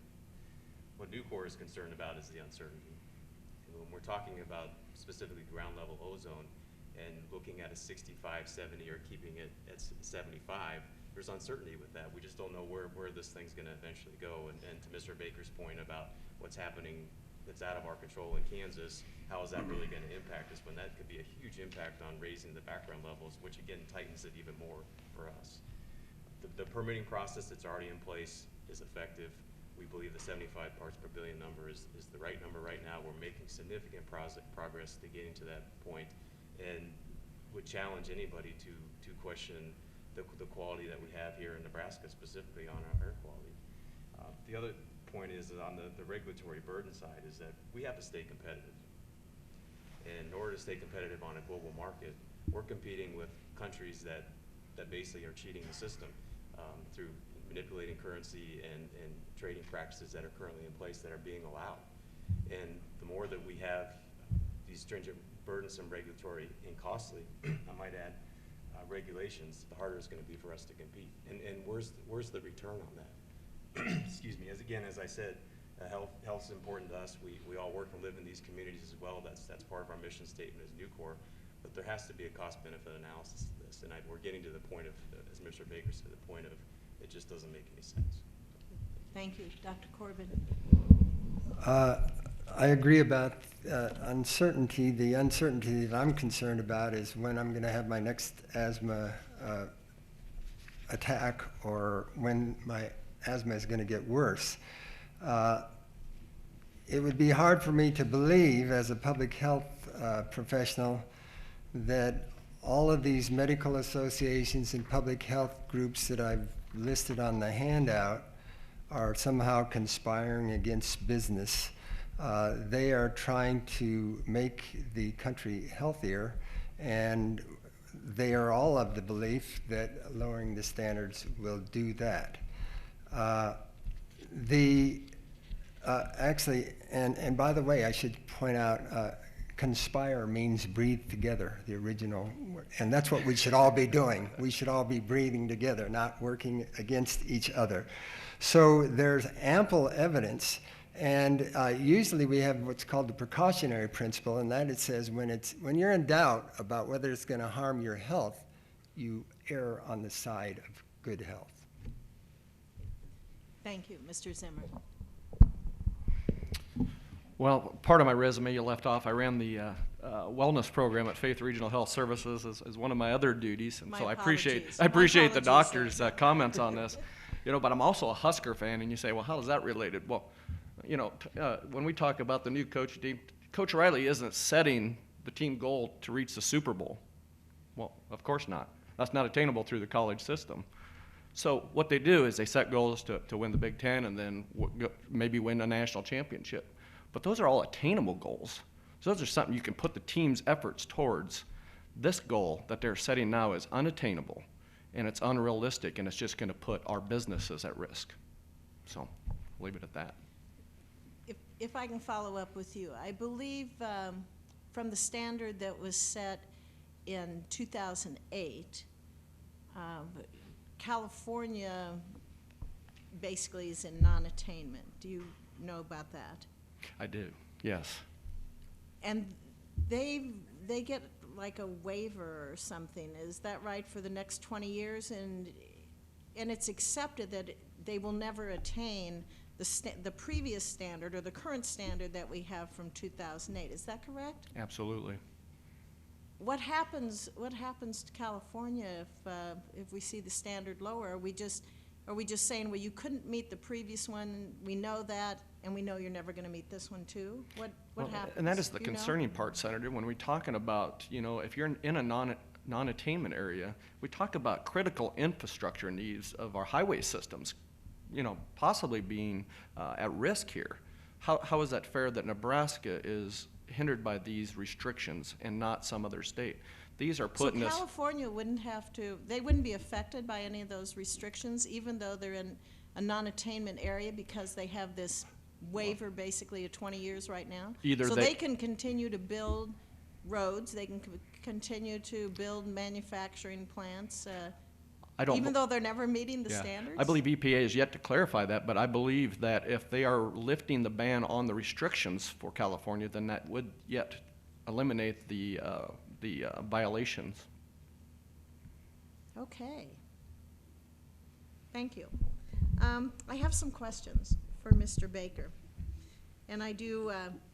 S3: What Nucor is concerned about is the uncertainty. And when we're talking about specifically ground level ozone and looking at a 65, 70, or keeping it at 75, there's uncertainty with that. We just don't know where this thing's going to eventually go. And to Mr. Baker's point about what's happening that's out of our control in Kansas, how is that really going to impact us when that could be a huge impact on raising the background levels, which again tightens it even more for us. The permitting process that's already in place is effective. We believe the 75 parts per billion number is the right number right now. We're making significant progress to getting to that point, and would challenge anybody to question the quality that we have here in Nebraska, specifically on our air quality. The other point is that on the regulatory burden side is that we have to stay competitive. And in order to stay competitive on a global market, we're competing with countries that basically are cheating the system through manipulating currency and trading practices that are currently in place that are being allowed. And the more that we have these stringent, burdensome, regulatory, and costly, I might add, regulations, the harder it's going to be for us to compete. And where's the return on that? Excuse me. As I said, health's important to us. We all work and live in these communities as well. That's part of our mission statement as Nucor. But there has to be a cost-benefit analysis to this. And we're getting to the point of, as Mr. Baker said, the point of it just doesn't make any sense.
S1: Thank you. Dr. Corbin.
S4: I agree about uncertainty. The uncertainty that I'm concerned about is when I'm going to have my next asthma attack, or when my asthma is going to get worse. It would be hard for me to believe, as a public health professional, that all of these medical associations and public health groups that I've listed on the handout are somehow conspiring against business. They are trying to make the country healthier, and they are all of the belief that lowering the standards will do that. Actually, and by the way, I should point out, conspire means breathe together, the original, and that's what we should all be doing. We should all be breathing together, not working against each other. So there's ample evidence, and usually we have what's called the precautionary principle, and that it says when you're in doubt about whether it's going to harm your health, you err on the side of good health.
S1: Thank you, Mr. Zimmer.
S5: Well, part of my resume you left off, I ran the wellness program at Faith Regional Health Services as one of my other duties, and
S1: My
S5: so I
S1: apologies.
S5: appreciate
S1: My
S5: the
S1: apologies,
S5: doctor's comments on this. But I'm also a Husker fan, and you say, well, how is that related? Well, when we talk about the new coach team, Coach Riley isn't setting the team goal to reach the Super Bowl. Well, of course not. That's not attainable through the college system. So what they do is they set goals to win the Big Ten and then maybe win a national championship. But those are all attainable goals. So those are something you can put the team's efforts towards. This goal that they're setting now is unattainable, and it's unrealistic, and it's just going to put our businesses at risk. So I'll leave it at that.
S1: If I can follow up with you, I believe from the standard that was set in 2008, California basically is in non-attainment. Do you know about that?
S5: I do, yes.
S1: And they get like a waiver or something, is that right, for the next 20 years? And it's accepted that they will never attain the previous standard or the current standard that we have from 2008. Is that correct?
S5: Absolutely.
S1: What happens to California if we see the standard lower? Are we just saying, well, you couldn't meet the previous one, we know that, and we know you're never going to meet this one too? What happens?
S5: And that is the
S1: Do you know?
S5: concerning part, Senator, when we're talking about, if you're in a non-attainment area, we talk about critical infrastructure needs of our highway systems, possibly being at risk here. How is that fair that Nebraska is hindered by these restrictions and not some other state? These are putting us.
S1: So California they wouldn't be affected by any of those restrictions, even though they're in a non-attainment area, because they have this waiver basically of 20 years right now? So they can continue to build roads, they can continue to build manufacturing plants, even though they're never meeting the standards?
S5: I believe EPA is yet to clarify that, but I believe that if they are lifting the ban on the restrictions for California, then that would yet eliminate the violations.
S1: Okay. Thank you. I have some questions for Mr. Baker. And I do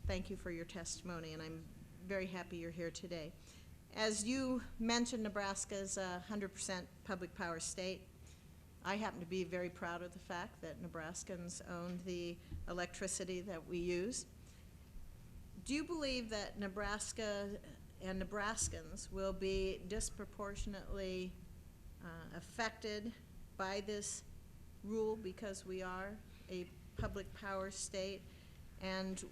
S1: thank you for your testimony, and I'm very happy you're here today. As you mentioned, Nebraska is a 100% public power state. I happen to be very proud of the fact that Nebraskans own the electricity that we use. Do you believe that Nebraska and Nebraskans will be disproportionately affected by this rule because we are a public power state? And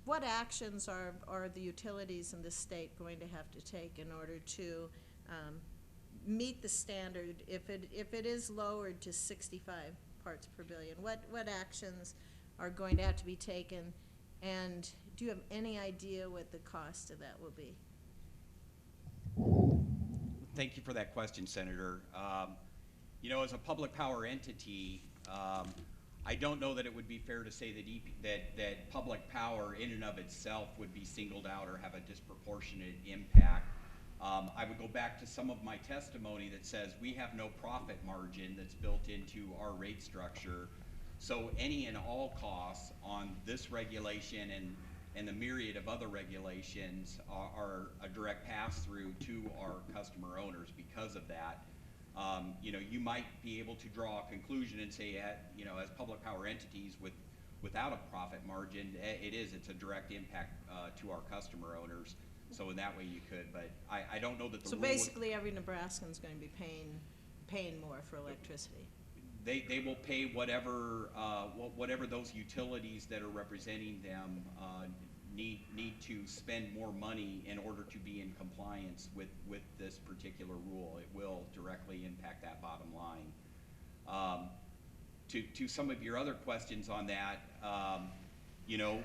S1: what actions are the utilities in this state going to have to take in order to meet the standard if it is lowered to 65 parts per billion? What actions are going to have to be taken, and do you have any idea what the cost of that will be?
S2: Thank you for that question, Senator. As a public power entity, I don't know that it would be fair to say that public power in and of itself would be singled out or have a disproportionate impact. I would go back to some of my testimony that says we have no profit margin that's built into our rate structure. So any and all costs on this regulation and the myriad of other regulations are a direct pass-through to our customer owners because of that. You might be able to draw a conclusion and say, as public power entities without a profit margin, it's a direct impact to our customer owners. So in that way you could, but I don't know that the rule. So
S1: basically every Nebraskan is going to be paying more for electricity.
S2: They will pay whatever those utilities that are representing them need to spend more money in order to be in compliance with this particular rule. It will directly impact that bottom line. To some of your other questions on that, you know,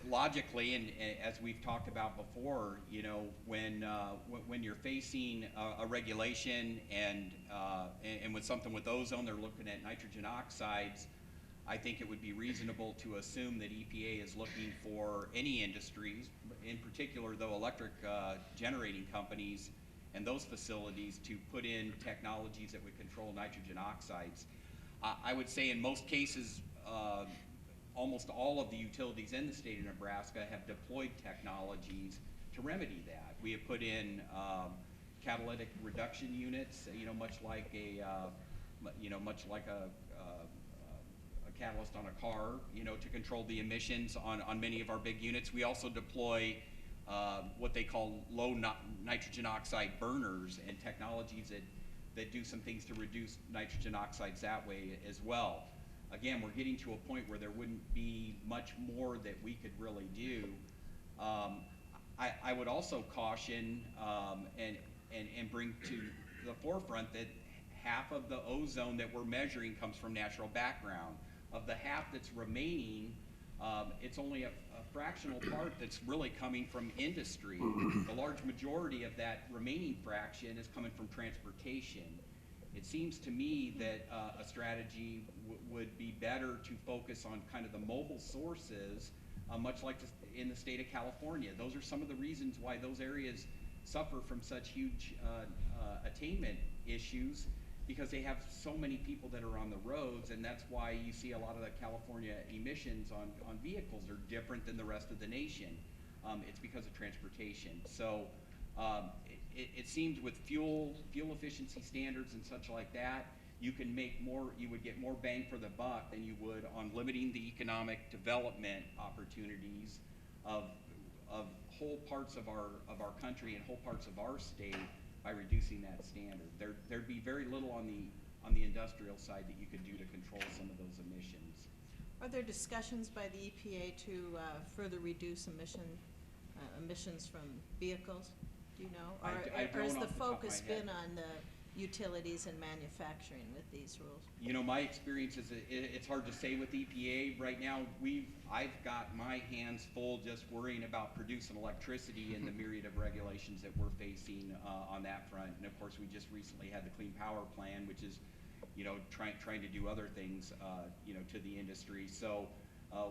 S2: logically, and as we've talked about before, you know, when you're facing a regulation and with something with ozone, they're looking at nitrogen oxides. I think it would be reasonable to assume that EPA is looking for any industries, in particular though electric generating companies and those facilities, to put in technologies that would control nitrogen oxides. I would say in most cases, almost all of the utilities in the state of Nebraska have deployed technologies to remedy that. We have put in catalytic reduction units, you know, much like a catalyst on a car, you know, to control the emissions on many of our big units. We also deploy what they call low nitrogen oxide burners and technologies that do some things to reduce nitrogen oxides that way as well. Again, we're getting to a point where there wouldn't be much more that we could really do. I would also caution and bring to the forefront that half of the ozone that we're measuring comes from natural background. Of the half that's remaining, it's only a fractional part that's really coming from industry. The large majority of that remaining fraction is coming from transportation. It seems to me that a strategy would be better to focus on kind of the mobile sources, much like in the state of California. Those are some of the reasons why those areas suffer from such huge attainment issues, because they have so many people that are on the roads, and that's why you see a lot of the California emissions on vehicles are different than the rest of the nation. It's because of transportation. So it seems with fuel efficiency standards and such like that, you would get more bang for the buck than you would on limiting the economic development opportunities of whole parts of our country and whole parts of our state by reducing that standard. There'd be very little on the industrial side that you could do to control some of those emissions.
S1: Are there discussions by the EPA to further reduce emissions from vehicles? Do you know? Or has the focus been on the utilities and manufacturing with these rules?
S2: You know, my experience is it's hard to say with EPA right now. I've got my hands full just worrying about producing electricity and the myriad of regulations that we're facing on that front. And of course, we just recently had the Clean Power Plan, which is, you know, trying to do other things, you know, to the industry. So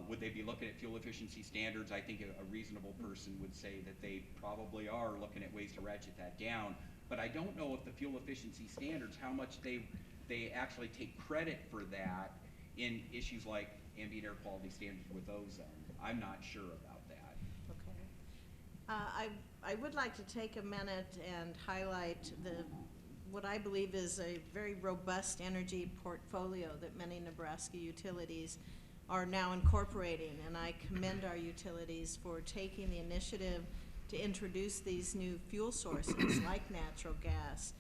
S2: would they be looking at fuel efficiency standards? I think a reasonable person would say that they probably are looking at ways to ratchet that down. But I don't know if the fuel efficiency standards, how much they actually take credit for that in issues like ambient air quality standards with ozone. I'm not sure about that.
S1: Okay. I would like to take a minute and highlight what I believe is a very robust energy portfolio that many Nebraska utilities are now incorporating, and I commend our utilities for taking the initiative to introduce these new fuel sources like natural gas,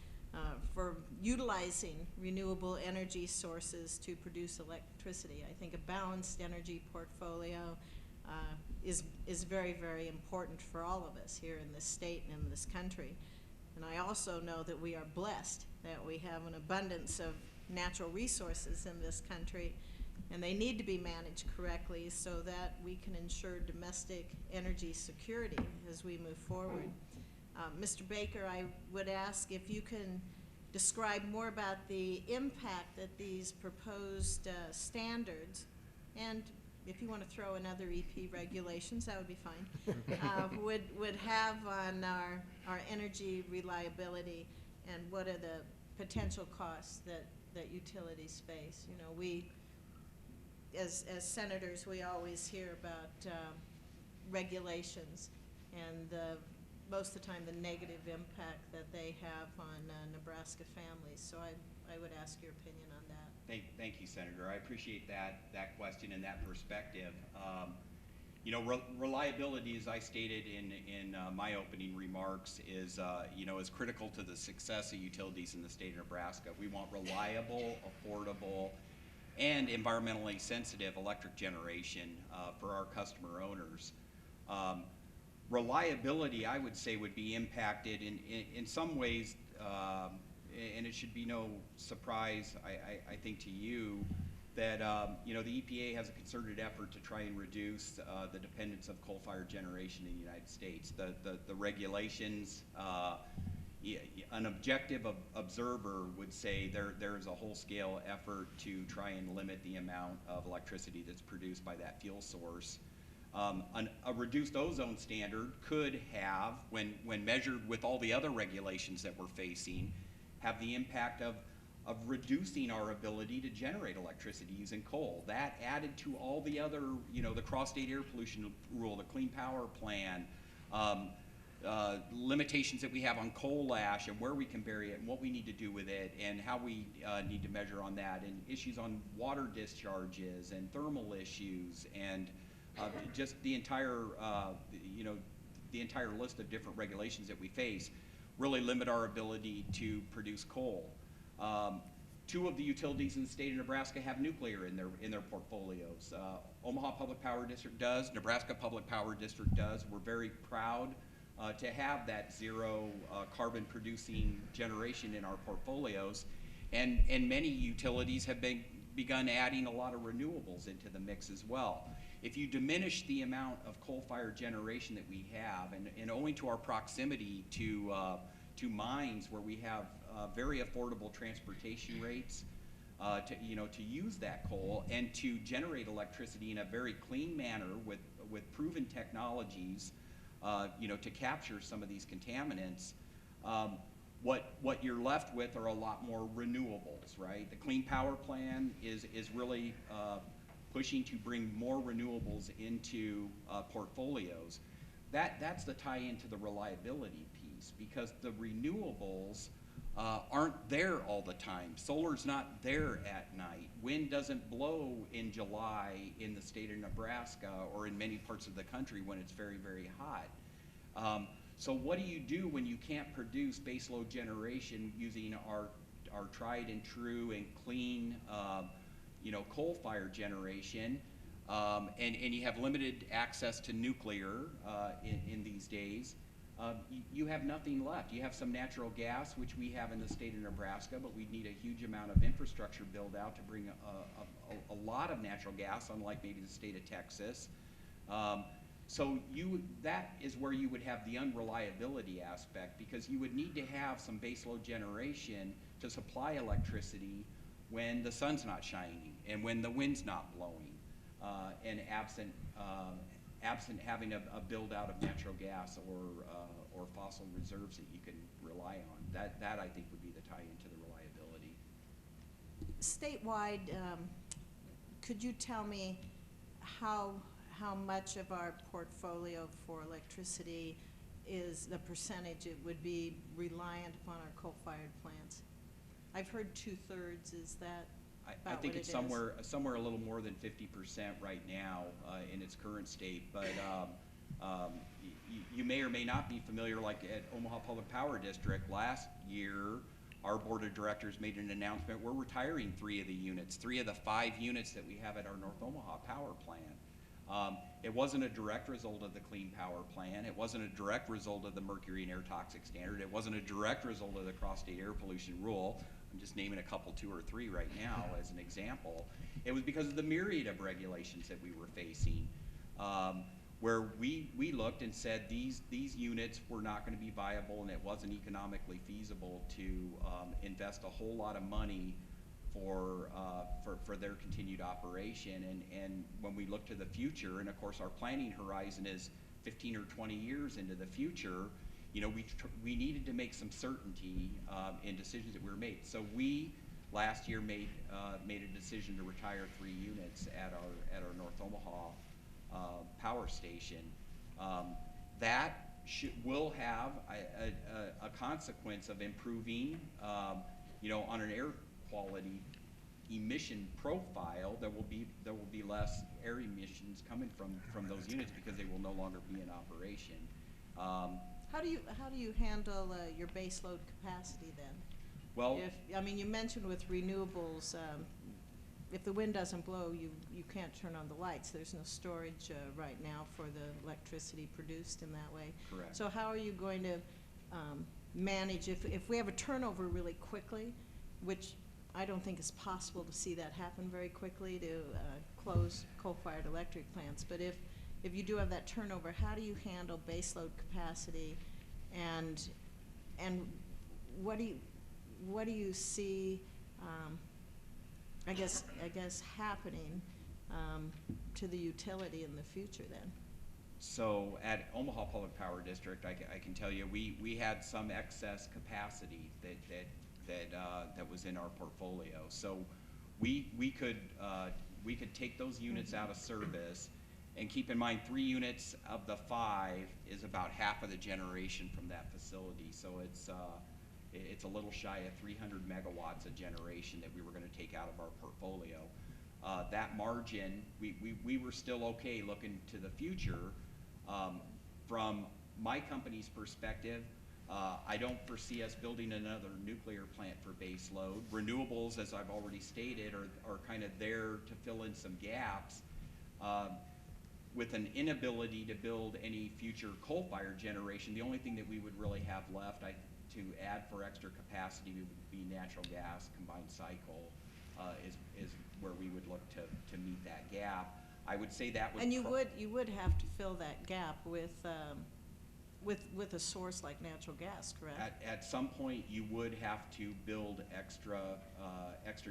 S1: for utilizing renewable energy sources to produce electricity. I think a balanced energy portfolio is very, very important for all of us here in this state and in this country. And I also know that we are blessed that we have an abundance of natural resources in this country, and they need to be managed correctly so that we can ensure domestic energy security as we move forward. Mr. Baker, I would ask if you can describe more about the impact that these proposed standards, and if you want to throw in other EP regulations, that would be fine, would have on our energy reliability, and what are the potential costs that utilities face. You know, we, as senators, we always hear about regulations and most of the time the negative impact that they have on Nebraska families. So I would ask your opinion on that.
S2: Thank you, Senator. I appreciate that question and that perspective. You know, reliability, as I stated in my opening remarks, is you know, is critical to the success of utilities in the state of Nebraska. We want reliable, affordable, and environmentally sensitive electric generation for our customer owners. Reliability, I would say, would be impacted in some ways, and it should be no surprise, I think, to you, that you know, the EPA has a concerted effort to try and reduce the dependence of coal-fired generation in the United States. The regulations, an objective observer would say there is a whole-scale effort to try and limit the amount of electricity that's produced by that fuel source. A reduced ozone standard could have, when measured with all the other regulations that we're facing, have the impact of reducing our ability to generate electricity using coal. That added to all the other, you know, the cross-state air pollution rule, the Clean Power Plan, limitations that we have on coal ash and where we can bury it and what we need to do with it and how we need to measure on that, and issues on water discharges and thermal issues, and just the entire, you know, the entire list of different regulations that we face really limit our ability to produce coal. Two of the utilities in the state of Nebraska have nuclear in their portfolios. Omaha Public Power District does, Nebraska Public Power District does. We're very proud to have that zero carbon producing generation in our portfolios, and many utilities have begun adding a lot of renewables into the mix as well. If you diminish the amount of coal-fired generation that we have, and owing to our proximity to mines where we have very affordable transportation rates to use that coal and to generate electricity in a very clean manner with proven technologies, to capture some of these contaminants, what you're left with are a lot more renewables, right? The Clean Power Plan is really pushing to bring more renewables into portfolios. That's the tie into the reliability piece, because the renewables aren't there all the time. Solar's not there at night. Wind doesn't blow in July in the state of Nebraska or in many parts of the country when it's very, very hot. So what do you do when you can't produce baseload generation using our tried and true and clean coal-fired generation, and you have limited access to nuclear in these days? You have nothing left. You have some natural gas, which we have in the state of Nebraska, but we need a huge amount of infrastructure build out to bring a lot of natural gas, unlike maybe the state of Texas. So that is where you would have the unreliability aspect, because you would need to have some baseload generation to supply electricity when the sun's not shining and when the wind's not blowing, and absent having a build out of natural gas or fossil reserves that you can rely on. That I think would be the tie into the reliability.
S1: Statewide, could you tell me how much of our portfolio for electricity is the percentage it would be reliant upon our coal-fired plants? I've heard 2/3. Is that
S2: I think it's somewhere a little more than 50% right now in its current state, but you may or may not be familiar, like at Omaha Public Power District last year, our board of directors made an announcement. We're retiring 3 of the units, 3 of the 5 units that we have at our North Omaha power plant. It wasn't a direct result of the Clean Power Plan. It wasn't a direct result of the mercury and air toxic standard. It wasn't a direct result of the cross-state air pollution rule. I'm just naming a couple, 2 or 3 right now as an example. It was because of the myriad of regulations that we were facing, where we looked and said these units were not going to be viable, and it wasn't economically feasible to invest a whole lot of money for their continued operation. And when we look to the future, and of course our planning horizon is 15 or 20 years into the future, we needed to make some certainty in decisions that were made. So we last year made a decision to retire 3 units at our North Omaha power station. That will have a consequence of improving, on an air quality emission profile. There will be less air emissions coming from those units because they will no longer be in operation.
S1: How do you handle your baseload capacity then?
S2: Well,
S1: You mentioned with renewables, if the wind doesn't blow, you can't turn on the lights. There's no storage right now for the electricity produced in that way.
S2: Correct.
S1: So how are you going to manage if we have a turnover really quickly, which I don't think is possible to see that happen very quickly to close coal-fired electric plants. But if you do have that turnover, how do you handle baseload capacity, and what do you see? I guess happening to the utility in the future then.
S2: So at Omaha Public Power District, I can tell you, we had some excess capacity that was in our portfolio. So we could take those units out of service, and keep in mind 3 units of the 5 is about half of the generation from that facility. So it's a little shy of 300 megawatts of generation that we were going to take out of our portfolio. That margin, we were still okay looking to the future. From my company's perspective, I don't foresee us building another nuclear plant for base load. Renewables, as I've already stated, are kind of there to fill in some gaps. With an inability to build any future coal-fired generation, the only thing that we would really have left to add for extra capacity would be natural gas combined cycle, is where we would look to meet that gap. I would say that would.
S1: And you would have to fill that gap with a source like natural gas, correct?
S2: At some point, you would have to build extra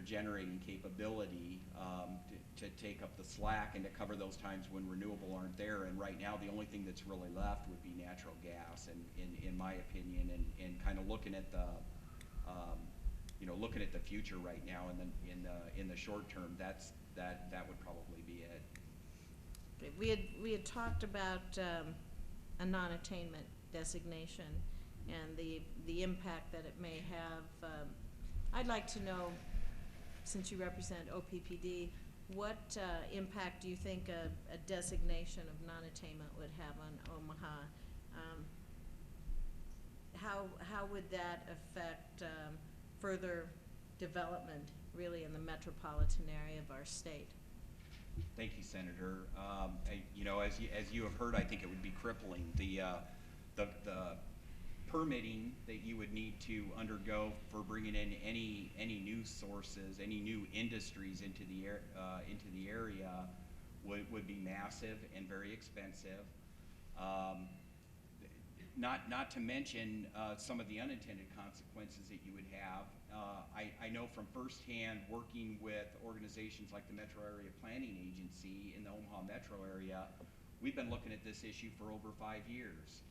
S2: generating capability to take up the slack and to cover those times when renewable aren't there. And right now, the only thing that's really left would be natural gas, and in my opinion, and kind of looking at the looking at the future right now, and then in the short term, that would probably be it.
S1: Okay. We had talked about a non-attainment designation and the impact that it may have. I'd like to know, since you represent OPPD, what impact do you think a designation of non-attainment would have on Omaha? How would that affect further development, really, in the metropolitan area of our state?
S2: Thank you, Senator. As you have heard, I think it would be crippling. The permitting that you would need to undergo for bringing in any new sources, any new industries into the area would be massive and very expensive. Not to mention some of the unintended consequences that you would have. I know from firsthand working with organizations like the Metro Area Planning Agency in the Omaha metro area, we've been looking at this issue for over 5 years.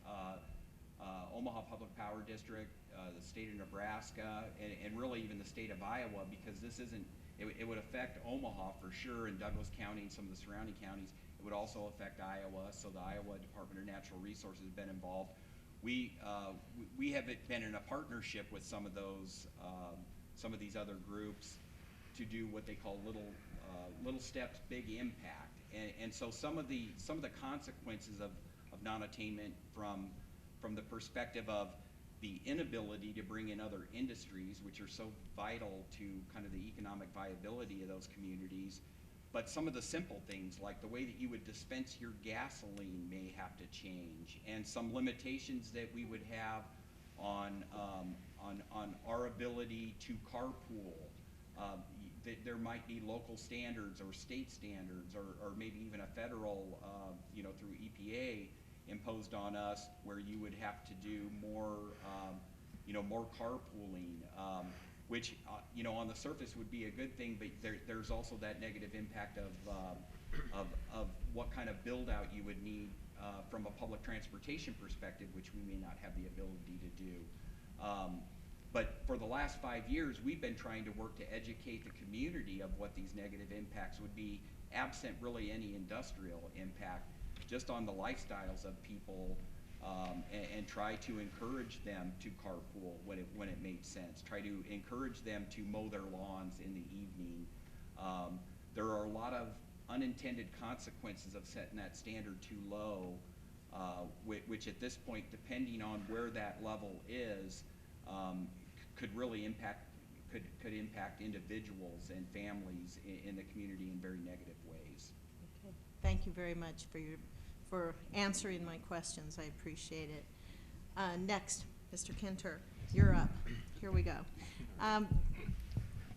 S2: Omaha Public Power District, the state of Nebraska, and really even the state of Iowa, because this isn't, it would affect Omaha for sure, and Douglas County and some of the surrounding counties. It would also affect Iowa, so the Iowa Department of Natural Resources has been involved. We have been in a partnership with some of these other groups to do what they call little steps, big impact, and so some of the consequences of non-attainment from the perspective of the inability to bring in other industries, which are so vital to kind of the economic viability of those communities. But some of the simple things, like the way that you would dispense your gasoline, may have to change, and some limitations that we would have on our ability to carpool. There might be local standards or state standards, or maybe even a federal, through EPA, imposed on us, where you would have to do more carpooling. Which, on the surface would be a good thing, but there's also that negative impact of what kind of build out you would need from a public transportation perspective, which we may not have the ability to do. But for the last 5 years, we've been trying to work to educate the community of what these negative impacts would be, absent really any industrial impact, just on the lifestyles of people. And try to encourage them to carpool when it made sense. Try to encourage them to mow their lawns in the evening. There are a lot of unintended consequences of setting that standard too low, which at this point, depending on where that level is, could really impact could impact individuals and families in the community in very negative ways.
S1: Okay. Thank you very much for answering my questions. I appreciate it. Next, Mr. Kinter, you're up. Here we go.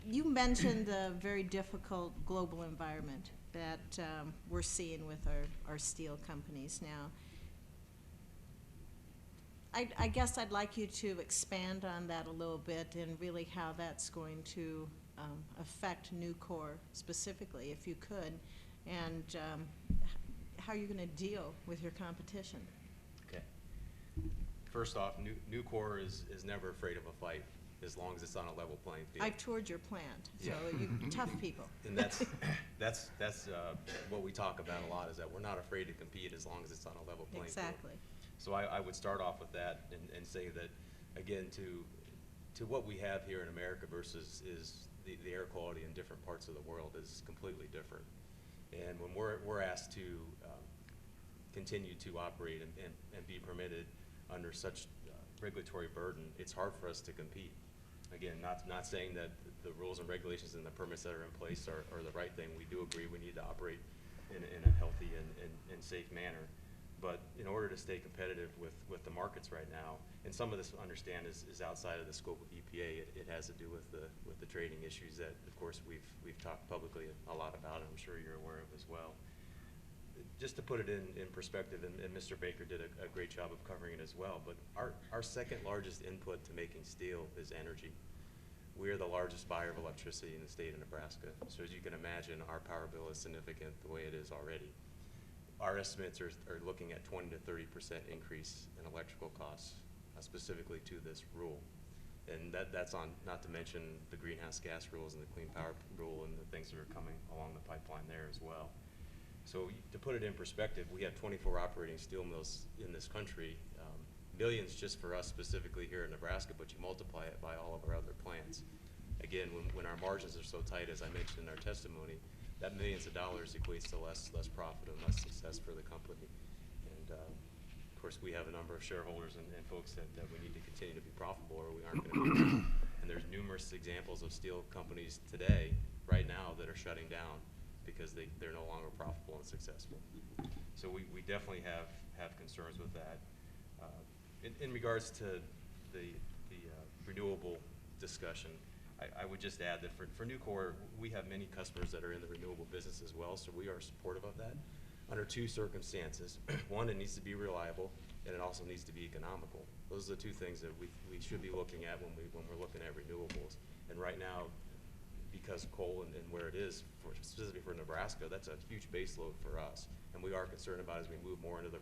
S1: You mentioned the very difficult global environment that we're seeing with our steel companies now. I guess I'd like you to expand on that a little bit and really how that's going to affect Nucor specifically, if you could, and how you're going to deal with your competition.
S3: Okay. First off, Nucor is never afraid of a fight as long as it's on a level playing field.
S1: I've toured your plant, so you tough people.
S3: And that's what we talk about a lot, is that we're not afraid to compete as long as it's on a level playing field.
S1: Exactly.
S3: So I would start off with that and say that, again, to what we have here in America versus is the air quality in different parts of the world is completely different. And when we're asked to continue to operate and be permitted under such regulatory burden, it's hard for us to compete. Again, not saying that the rules and regulations and the permits that are in place are the right thing. We do agree we need to operate in a healthy and safe manner. But in order to stay competitive with the markets right now, and some of this, understand, is outside of the scope of EPA. It has to do with the trading issues that, of course, we've talked publicly a lot about, and I'm sure you're aware of as well. Just to put it in perspective, and Mr. Baker did a great job of covering it as well, but our second largest input to making steel is energy. We are the largest buyer of electricity in the state of Nebraska. So as you can imagine, our power bill is significant the way it is already. Our estimates are looking at 20 to 30% increase in electrical costs, specifically to this rule. And that's on, not to mention the greenhouse gas rules and the clean power rule and the things that are coming along the pipeline there as well. So to put it in perspective, we have 24 operating steel mills in this country, millions just for us specifically here in Nebraska, but you multiply it by all of our other plants. Again, when our margins are so tight, as I mentioned in our testimony, that millions of dollars equates to less profit and less success for the company. And of course, we have a number of shareholders and folks that we need to continue to be profitable, or we aren't going to be. And there's numerous examples of steel companies today, right now, that are shutting down because they're no longer profitable and successful. So we definitely have concerns with that. In regards to the renewable discussion, I would just add that for Nucor, we have many customers that are in the renewable business as well, so we are supportive of that under two circumstances. One, it needs to be reliable, and it also needs to be economical. Those are the two things that we should be looking at when we're looking at renewables. And right now, because of coal and where it is, specifically for Nebraska, that's a huge base load for us. And we are concerned about, as we move more into the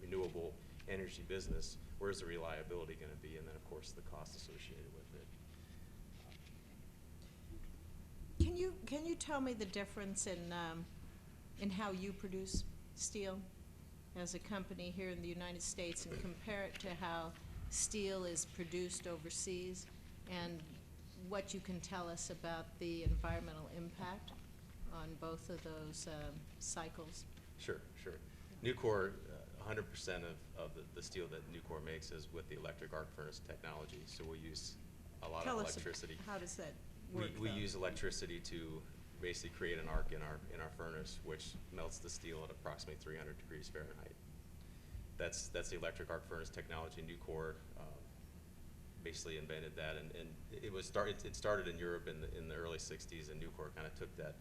S3: renewable energy business, where's the reliability going to be, and then, of course, the cost associated with it.
S1: Can you tell me the difference in how you produce steel as a company here in the United States and compare it to how steel is produced overseas, and what you can tell us about the environmental impact on both of those cycles?
S3: Sure. Nucor, 100% of the steel that Nucor makes is with the electric arc furnace technology, so we use a lot of electricity.
S1: How does that work?
S3: We use electricity to basically create an arc in our furnace, which melts the steel at approximately 300 degrees Fahrenheit. That's the electric arc furnace technology. Nucor basically invented that, and it started in Europe in the early 60s, and Nucor kind of took that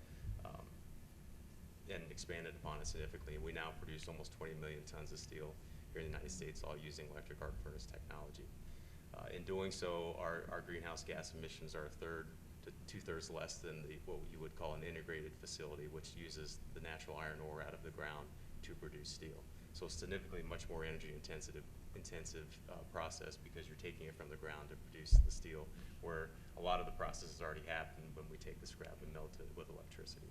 S3: and expanded upon it significantly. We now produce almost 20 million tons of steel here in the United States, all using electric arc furnace technology. In doing so, our greenhouse gas emissions are a third to two-thirds less than what you would call an integrated facility, which uses the natural iron ore out of the ground to produce steel. So significantly much more energy intensive process, because you're taking it from the ground to produce the steel, where a lot of the process has already happened when we take the scrap and melt it with electricity.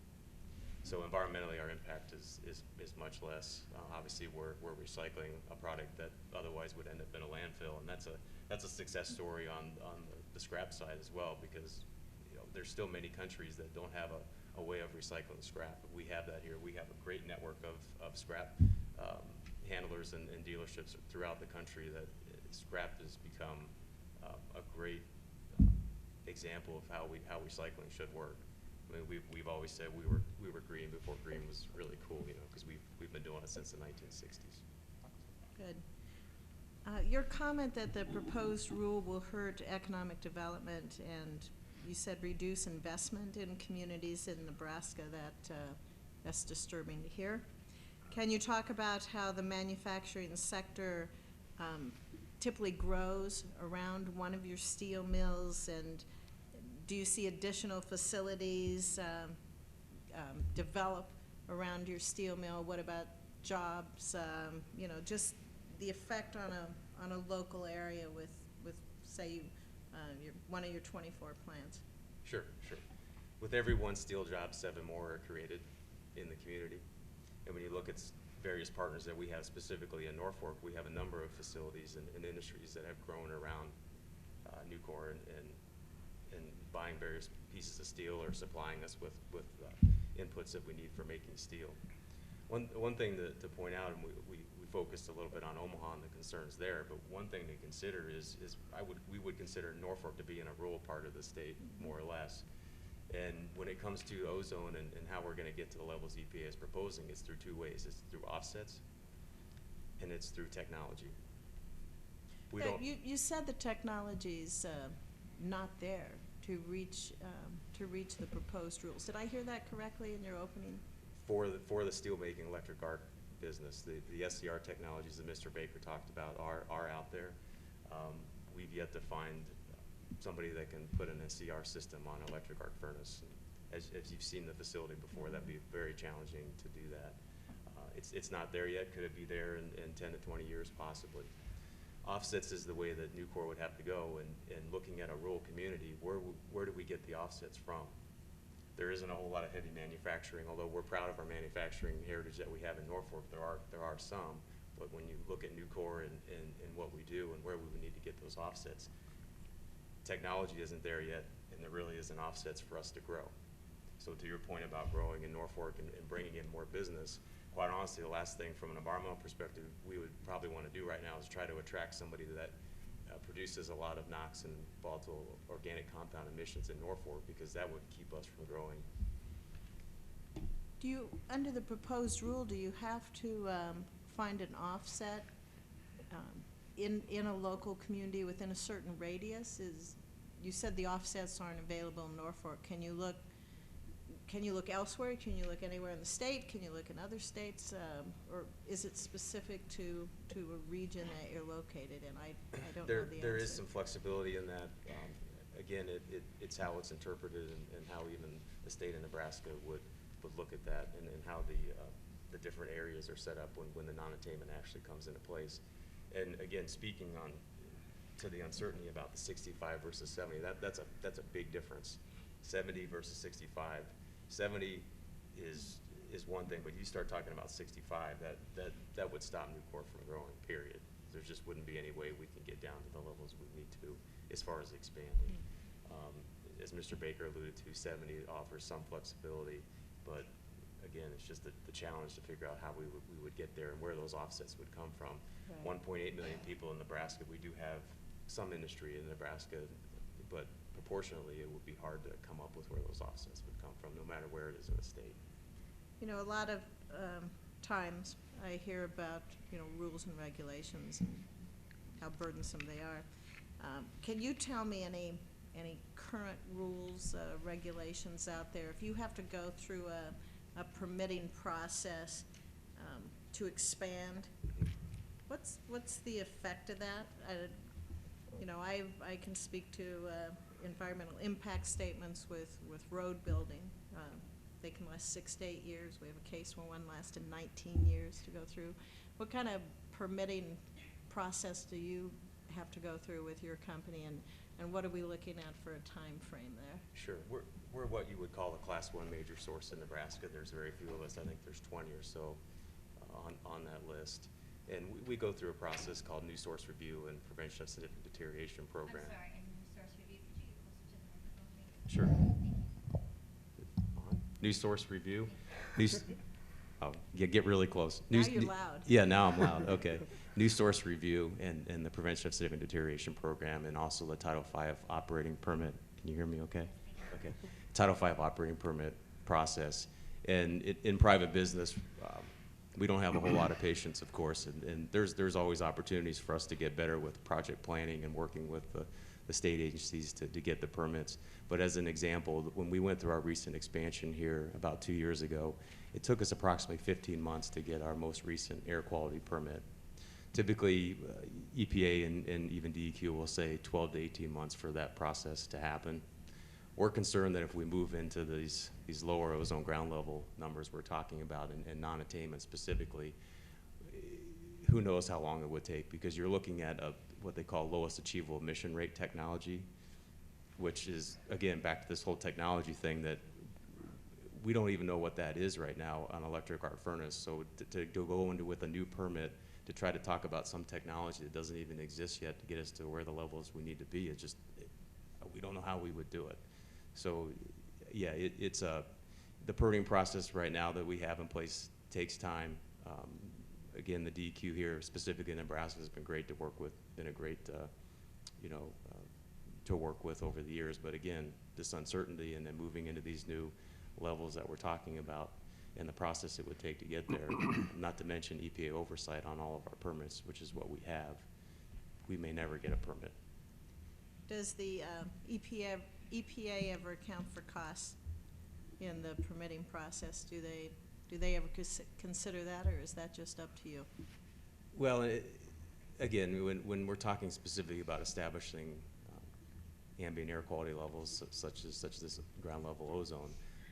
S3: So environmentally, our impact is much less. Obviously, we're recycling a product that otherwise would end up in a landfill, and that's a success story on the scrap side as well, because there's still many countries that don't have a way of recycling scrap. We have that here. We have a great network of scrap handlers and dealerships throughout the country that scrap has become a great example of how recycling should work. I mean, we've always said we were green before green was really cool, you know, because we've been doing it since the 1960s.
S1: Good. Your comment that the proposed rule will hurt economic development, and you said reduce investment in communities in Nebraska, that's disturbing to hear. Can you talk about how the manufacturing sector typically grows around one of your steel mills, and do you see additional facilities develop around your steel mill? What about jobs? You know, just the effect on a local area with say, one of your 24 plants.
S3: Sure. With every one steel job, 7 more are created in the community. And when you look at various partners that we have specifically in Norfolk, we have a number of facilities and industries that have grown around Nucor and buying various pieces of steel or supplying us with inputs that we need for making steel. One thing to point out, and we focused a little bit on Omaha and the concerns there, but one thing to consider is we would consider Norfolk to be in a rural part of the state, more or less. And when it comes to ozone and how we're going to get to the levels EPA is proposing, it's through 2 ways. It's through offsets, and it's through technology.
S1: You said the technology's not there to reach the proposed rules. Did I hear that correctly in your opening?
S3: For the steelmaking electric arc business, the SCR technologies that Mr. Baker talked about are out there. We've yet to find somebody that can put an SCR system on an electric arc furnace. As you've seen the facility before, that'd be very challenging to do that. It's not there yet. Could it be there in 10 to 20 years? Possibly. Offsets is the way that Nucor would have to go, and looking at a rural community, where do we get the offsets from? There isn't a whole lot of heavy manufacturing, although we're proud of our manufacturing heritage that we have in Norfolk. There are some, but when you look at Nucor and what we do and where we would need to get those offsets, technology isn't there yet, and there really isn't offsets for us to grow. So to your point about growing in Norfolk and bringing in more business, quite honestly, the last thing from an environmental perspective we would probably want to do right now is try to attract somebody that produces a lot of NOx and volatile organic compound emissions in Norfolk, because that would keep us from growing.
S1: Do you, under the proposed rule, do you have to find an offset in a local community within a certain radius? You said the offsets aren't available in Norfolk. Can you look elsewhere? Can you look anywhere in the state? Can you look in other states? Or is it specific to a region that you're located in? I don't know the answer.
S3: There is some flexibility in that. Again, it's how it's interpreted and how even the state of Nebraska would look at that, and how the different areas are set up when the non-attainment actually comes into place. And again, speaking to the uncertainty about the 65 versus 70, that's a big difference. 70 versus 65. 70 is one thing, but you start talking about 65, that would stop Nucor from growing, period. There just wouldn't be any way we can get down to the levels we need to as far as expanding. As Mr. Baker alluded to, 70 offers some flexibility, but again, it's just the challenge to figure out how we would get there and where those offsets would come from. Right. 1.8 million people in Nebraska. We do have some industry in Nebraska, but proportionately, it would be hard to come up with where those offsets would come from, no matter where it is in the state.
S1: You know, a lot of times I hear about, rules and regulations and how burdensome they are. Can you tell me any current rules, regulations out there? If you have to go through a permitting process to expand, what's the effect of that? I can speak to environmental impact statements with road building. They can last 6 to 8 years. We have a case where one lasted 19 years to go through. What kind of permitting process do you have to go through with your company, and what are we looking at for a time frame there?
S3: Sure. We're what you would call a Class 1 major source in Nebraska. There's very few of us. I think there's 20 or so on that list. And we go through a process called New Source Review and Prevention of Significant Deterioration Program.
S6: I'm sorry, and New Source Review, could you get closer to the microphone, please?
S3: Sure. New Source Review. Get really close.
S1: Now you're loud.
S3: Yeah, now I'm loud. Okay. New Source Review and the Prevention of Significant Deterioration Program, and also the Title V operating permit Can you hear me okay? Okay. Title V operating permit process. And in private business, we don't have a whole lot of patience, of course, and there's always opportunities for us to get better with project planning and working with the state agencies to get the permits. But as an example, when we went through our recent expansion here about 2 years ago, it took us approximately 15 months to get our most recent air quality permit. Typically, EPA and even DEQ will say 12 to 18 months for that process to happen. We're concerned that if we move into these lower ozone ground level numbers we're talking about and non-attainment specifically, who knows how long it would take, because you're looking at what they call lowest achievable emission rate technology, which is, again, back to this whole technology thing that we don't even know what that is right now on electric arc furnace. So to go into with a new permit to try to talk about some technology that doesn't even exist yet to get us to where the levels we need to be, it's just, we don't know how we would do it. So yeah, it's the permitting process right now that we have in place takes time. Again, the DEQ here, specifically in Nebraska, has been great to work with, been a great, to work with over the years. But again, this uncertainty and then moving into these new levels that we're talking about and the process it would take to get there, not to mention EPA oversight on all of our permits, which is what we have, we may never get a permit.
S1: Does the EPA ever account for costs in the permitting process? Do they ever consider that, or is that just up to you?
S3: Well, again, when we're talking specifically about establishing ambient air quality levels such as this ground level ozone,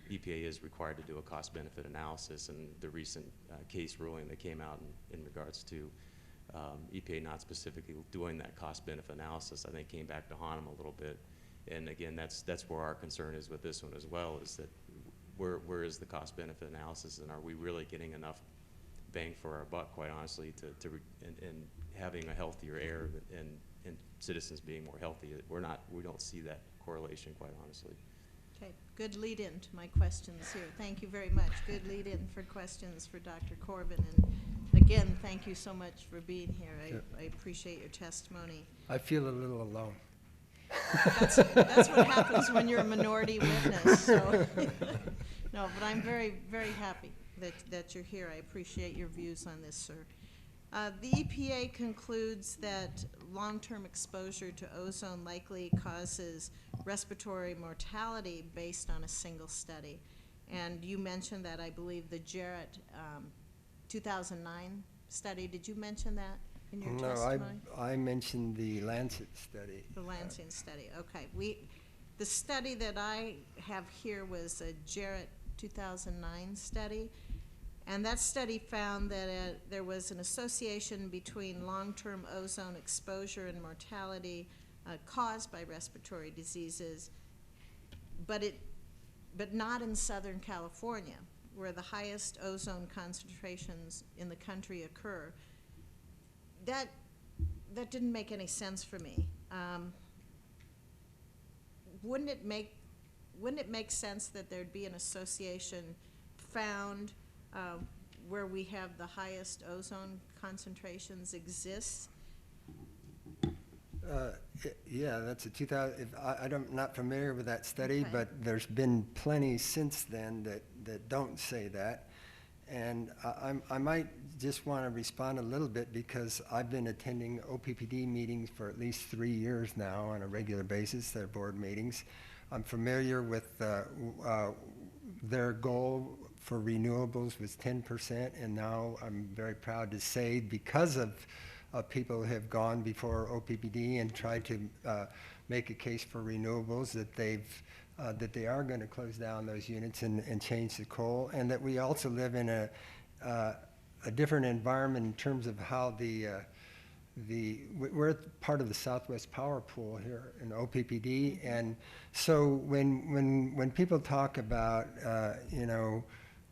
S3: EPA is required to do a cost-benefit analysis, and the recent case ruling that came out in regards to EPA not specifically doing that cost-benefit analysis, I think came back to haunt them a little bit. And again, that's where our concern is with this one as well, is that where is the cost-benefit analysis, and are we really getting enough bang for our buck, quite honestly, and having a healthier air and citizens being more healthy? We don't see that correlation, quite honestly.
S1: Okay, good lead-in to my questions here. Thank you very much. Good lead-in for questions for Dr. Corbin. And again, thank you so much for being here. I appreciate your testimony.
S4: I feel a little alone.
S1: That's what happens when you're a minority witness. So. No, but I'm very, very happy that you're here. I appreciate your views on this, sir. The EPA concludes that long-term exposure to ozone likely causes respiratory mortality based on a single study. And you mentioned that, I believe, the Jarrett 2009 study. Did you mention that in your testimony?
S4: No, I mentioned the Lancet study.
S1: The Lancet study, okay. The study that I have here was a Jarrett 2009 study. And that study found that there was an association between long-term ozone exposure and mortality caused by respiratory diseases, but not in Southern California, where the highest ozone concentrations in the country occur. That didn't make any sense for me. Wouldn't it make sense that there'd be an association found where we have the highest ozone concentrations exists?
S4: Yeah, that's a 2000. I'm not familiar with that study,
S1: Okay.
S4: but there's been plenty since then that don't say that. And I might just want to respond a little bit, because I've been attending OPPD meetings for at least 3 years now on a regular basis, their board meetings. I'm familiar with their goal for renewables was 10%, and now I'm very proud to say, because of people who have gone before OPPD and tried to make a case for renewables, that they are going to close down those units and change the coal, and that we also live in a different environment in terms of how we're part of the Southwest Power Pool here in OPPD, and so when people talk about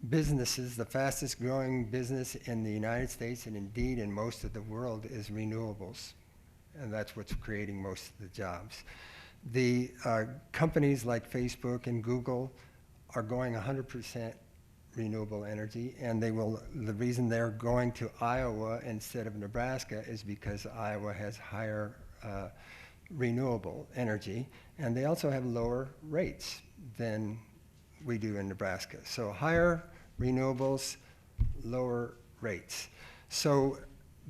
S4: businesses, the fastest growing business in the United States and indeed in most of the world is renewables, and that's what's creating most of the jobs. The companies like Facebook and Google are going 100% renewable energy, and the reason they're going to Iowa instead of Nebraska is because Iowa has higher renewable energy, and they also have lower rates than we do in Nebraska. So higher renewables, lower rates. So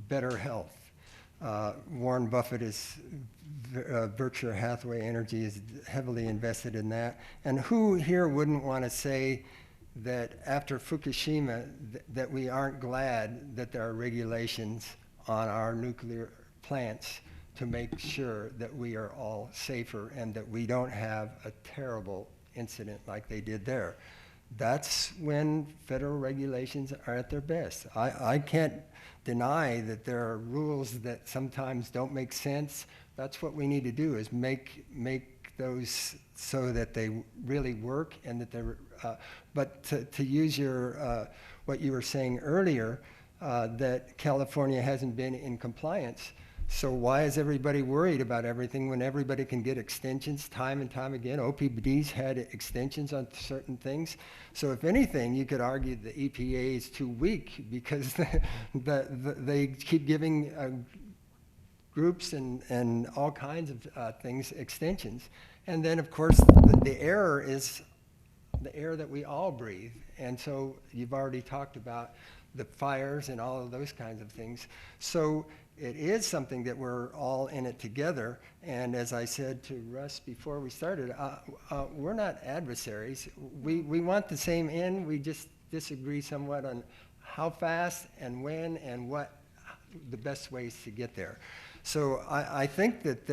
S4: better health. Warren Buffett is, Berkshire Hathaway Energy is heavily invested in that. And who here wouldn't want to say that after Fukushima, that we aren't glad that there are regulations on our nuclear plants to make sure that we are all safer and that we don't have a terrible incident like they did there. That's when federal regulations are at their best. I can't deny that there are rules that sometimes don't make sense. That's what we need to do, is make those so that they really work and that they're, but to use your, what you were saying earlier, that California hasn't been in compliance. So why is everybody worried about everything when everybody can get extensions time and time again? OPD's had extensions on certain things. So if anything, you could argue the EPA is too weak because they keep giving groups and all kinds of things extensions. And then, of course, the error is the air that we all breathe. And so you've already talked about the fires and all of those kinds of things. So it is something that we're all in it together. And as I said to Russ before we started, we're not adversaries. We want the same end. We just disagree somewhat on how fast and when and what the best ways to get there. So I think that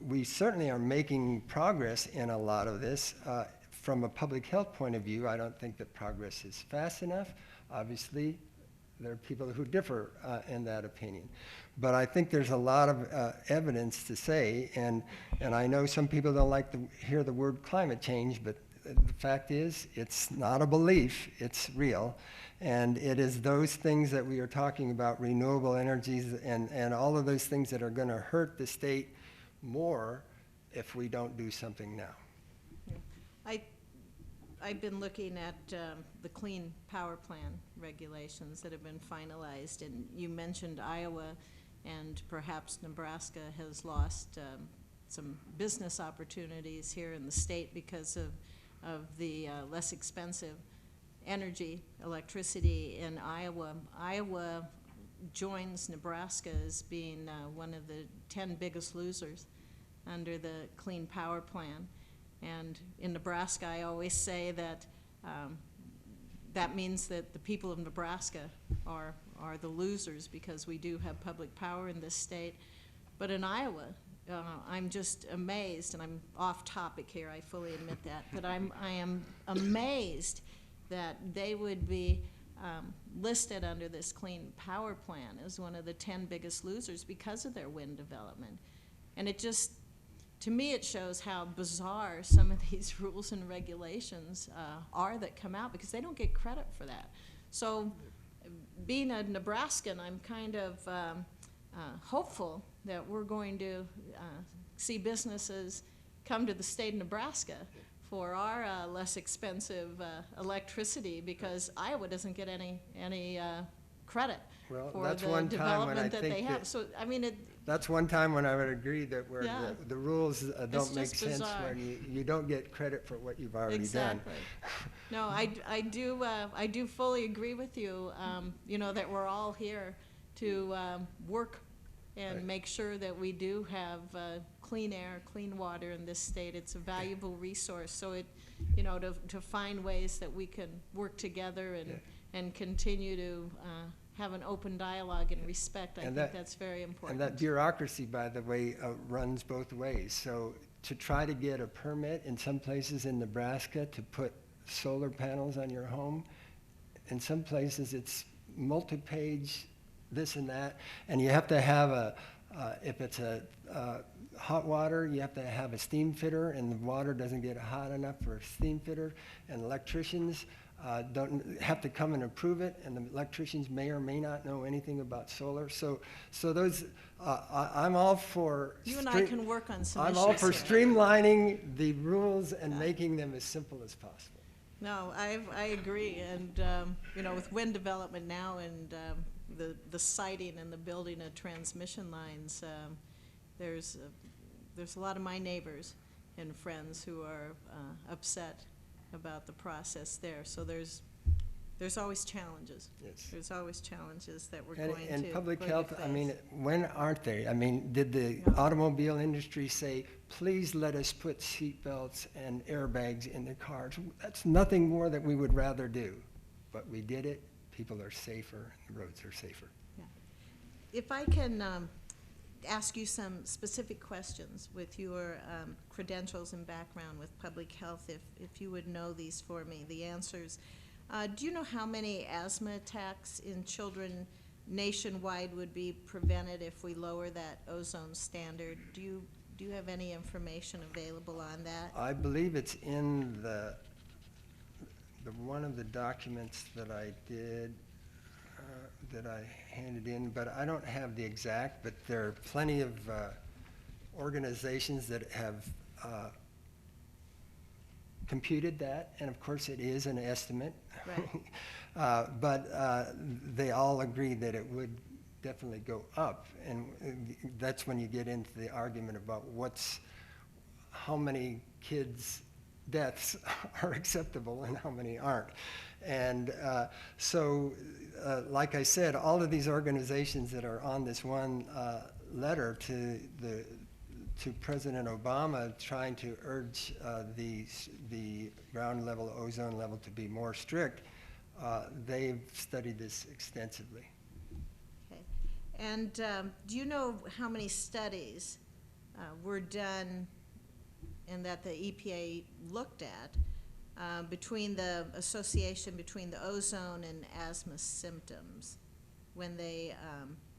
S4: we certainly are making progress in a lot of this. From a public health point of view, I don't think that progress is fast enough. Obviously, there are people who differ in that opinion. But I think there's a lot of evidence to say, and I know some people don't like to hear the word climate change, but the fact is, it's not a belief, it's real. And it is those things that we are talking about, renewable energies and all of those things that are going to hurt the state more if we don't do something now.
S1: I've been looking at the Clean Power Plan regulations that have been finalized, and you mentioned Iowa, and perhaps Nebraska has lost some business opportunities here in the state because of the less expensive energy, electricity in Iowa. Iowa joins Nebraska as being one of the 10 biggest losers under the Clean Power Plan. And in Nebraska, I always say that that means that the people of Nebraska are the losers because we do have public power in this state. But in Iowa, I'm just amazed, and I'm off topic here, I fully admit that, but I am amazed that they would be listed under this Clean Power Plan as one of the 10 biggest losers because of their wind development. And it just, to me, it shows how bizarre some of these rules and regulations are that come out because they don't get credit for that. So being a Nebraskan, I'm kind of hopeful that we're going to see businesses come to the state of Nebraska for our less expensive electricity because Iowa doesn't get any credit for the development that they have. So, I mean,
S4: that's one time when I would agree that where the rules don't make sense
S1: bizarre.
S4: when you don't get credit for what you've already done.
S1: No, I do fully agree with you. You know, that we're all here to work and make sure that we do have clean air, clean water in this state. It's a valuable resource. So it, you know, to find ways that we can work together and continue to have an open dialogue and respect. I think that's very important.
S4: And that bureaucracy, by the way, runs both ways. So to try to get a permit in some places in Nebraska to put solar panels on your home, in some places it's multi-page this and that, and you have to have if it's a hot water, you have to have a steam fitter, and the water doesn't get hot enough for a steam fitter, and electricians don't have to come and approve it, and the electricians may or may not know anything about solar. So those, I'm all for.
S1: You and I can work on some
S4: I'm
S1: issues
S4: all for
S1: here.
S4: Streamlining the rules and making them as simple as possible.
S1: No, I agree, and you know, with wind development now and the siting and the building of transmission lines, there's a lot of my neighbors and friends who are upset about the process there. So there's always challenges.
S4: Yes.
S1: There's always challenges that we're
S4: And,
S1: going
S4: and
S1: to
S4: public
S1: going to
S4: health, I mean,
S1: face.
S4: when aren't they? I mean, did the
S1: Yeah.
S4: automobile industry say, please let us put seatbelts and airbags in the cars? That's nothing more that we would rather do. But we did it, people are safer, the roads are safer.
S1: If I can ask you some specific questions with your credentials and background with public health, if you would know these for me, the answers. Do you know how many asthma attacks in children nationwide would be prevented if we lower that ozone standard? Do you have any information available on that?
S4: I believe it's in the one of the documents that I did, that I handed in, but I don't have the exact, but there are plenty of organizations that have computed that, and of course it is an estimate.
S1: Right.
S4: But they all agree that it would definitely go up, and that's when you get into the argument about how many kids' deaths are acceptable and how many aren't. And so, like I said, all of these organizations that are on this one letter to President Obama trying to urge the ground level ozone level to be more strict, they've studied this extensively.
S1: Okay. And do you know how many studies were done and that the EPA looked at between the association between the ozone and asthma symptoms when they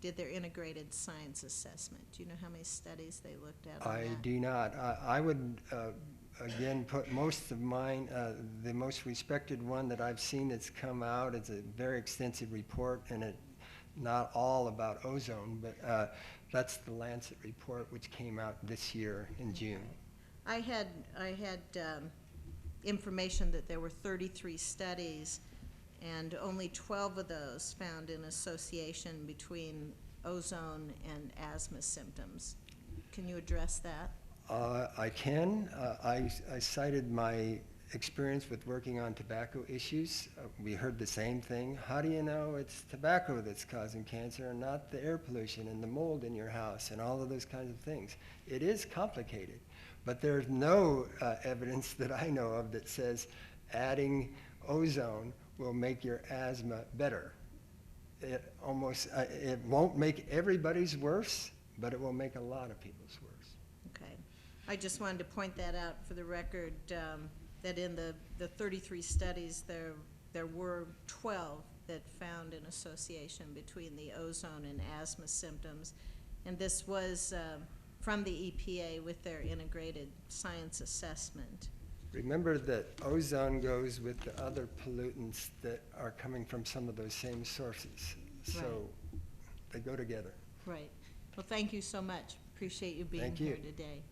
S1: did their integrated science assessment? Do you know how many studies they looked at on
S4: I
S1: that?
S4: do not. I would, again, put most of mine, the most respected one that I've seen that's come out, it's a very extensive report, and it not all about ozone, but that's the Lancet report, which came out this year in June.
S1: I had information that there were 33 studies, and only 12 of those found an association between ozone and asthma symptoms. Can you address that?
S4: I can. I cited my experience with working on tobacco issues. We heard the same thing. How do you know it's tobacco that's causing cancer and not the air pollution and the mold in your house and all of those kinds of things? It is complicated, but there's no evidence that I know of that says adding ozone will make your asthma better. It won't make everybody's worse, but it will make a lot of people's worse.
S1: Okay. I just wanted to point that out for the record, that in the 33 studies, there were 12 that found an association between the ozone and asthma symptoms. And this was from the EPA with their integrated science assessment.
S4: Remember that ozone goes with the other pollutants that are coming from some of those same sources. So
S1: Right.
S4: they go together.
S1: Right. Well, thank you so much. Appreciate you being
S4: Thank you.
S1: here today.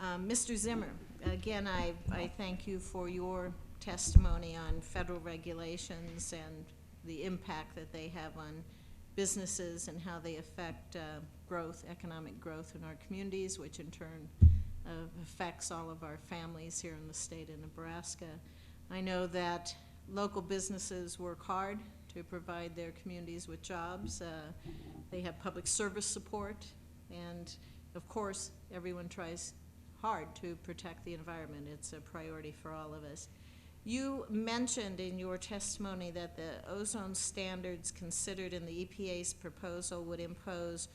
S1: Mr. Zimmer, again, I thank you for your testimony on federal regulations and the impact that they have on businesses and how they affect growth, economic growth in our communities, which in turn affects all of our families here in the state of Nebraska. I know that local businesses work hard to provide their communities with jobs. They have public service support, and of course, everyone tries hard to protect the environment. It's a priority for all of us. You mentioned in your testimony that the ozone standards considered in the EPA's proposal would impose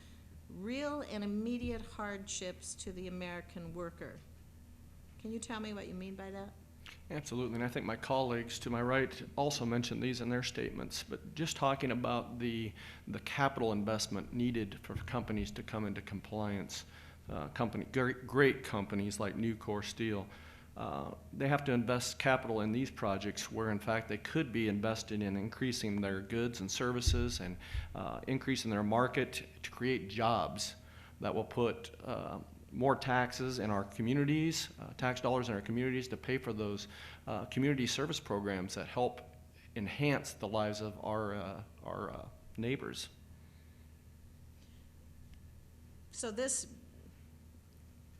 S1: real and immediate hardships to the American worker. Can you tell me what you mean by that?
S5: Absolutely, and I think my colleagues to my right also mentioned these in their statements, but just talking about the capital investment needed for companies to come into compliance, great companies like Nucor Steel, they have to invest capital in these projects where in fact they could be invested in increasing their goods and services and increasing their market to create jobs that will put more taxes in our communities, tax dollars in our communities to pay for those community service programs that help enhance the lives of our neighbors.
S1: So this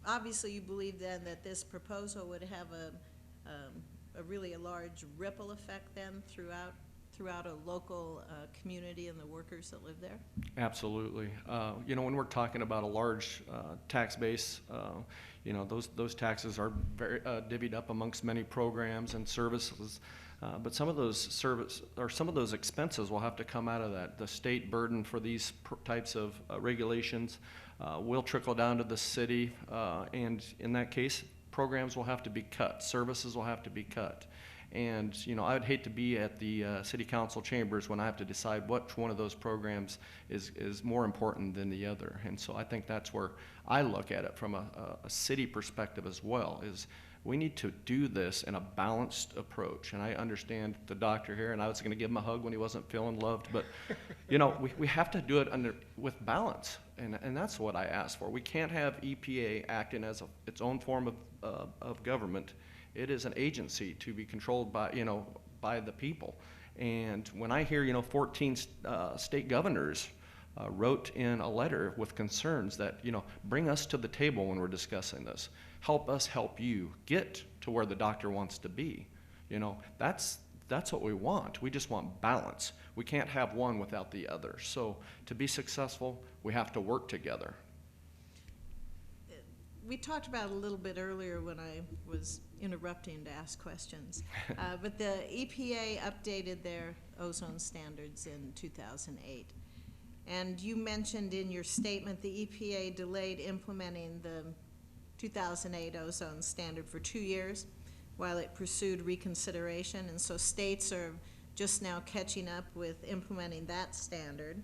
S1: obviously you believe then that this proposal would have a really a large ripple effect then throughout a local community and the workers that live there?
S5: Absolutely. You know, when we're talking about a large tax base, you know, those taxes are very divvied up amongst many programs and services. But some of those expenses will have to come out of the state burden for these types of regulations. Will trickle down to the city, and in that case, programs will have to be cut, services will have to be cut. And, you know, I would hate to be at the city council chambers when I have to decide which one of those programs is more important than the other. And so I think that's where I look at it from a city perspective as well, is we need to do this in a balanced approach. And I understand the doctor here, and I was going to give him a hug when he wasn't feeling loved, but, you know, we have to do it with balance. And that's what I asked for. We can't have EPA acting as its own form of government. It is an agency to be controlled by, you know, by the people. And when I hear, you know, 14 state governors wrote in a letter with concerns that, you know, bring us to the table when we're discussing this. Help us help you get to where the doctor wants to be. You know, that's what we want. We just want balance. We can't have one without the other. So to be successful, we have to work together.
S1: We talked about it a little bit earlier when I was interrupting to ask questions, but the EPA updated their ozone standards in 2008. And you mentioned in your statement the EPA delayed implementing the 2008 ozone standard for 2 years while it pursued reconsideration, and so states are just now catching up with implementing that standard.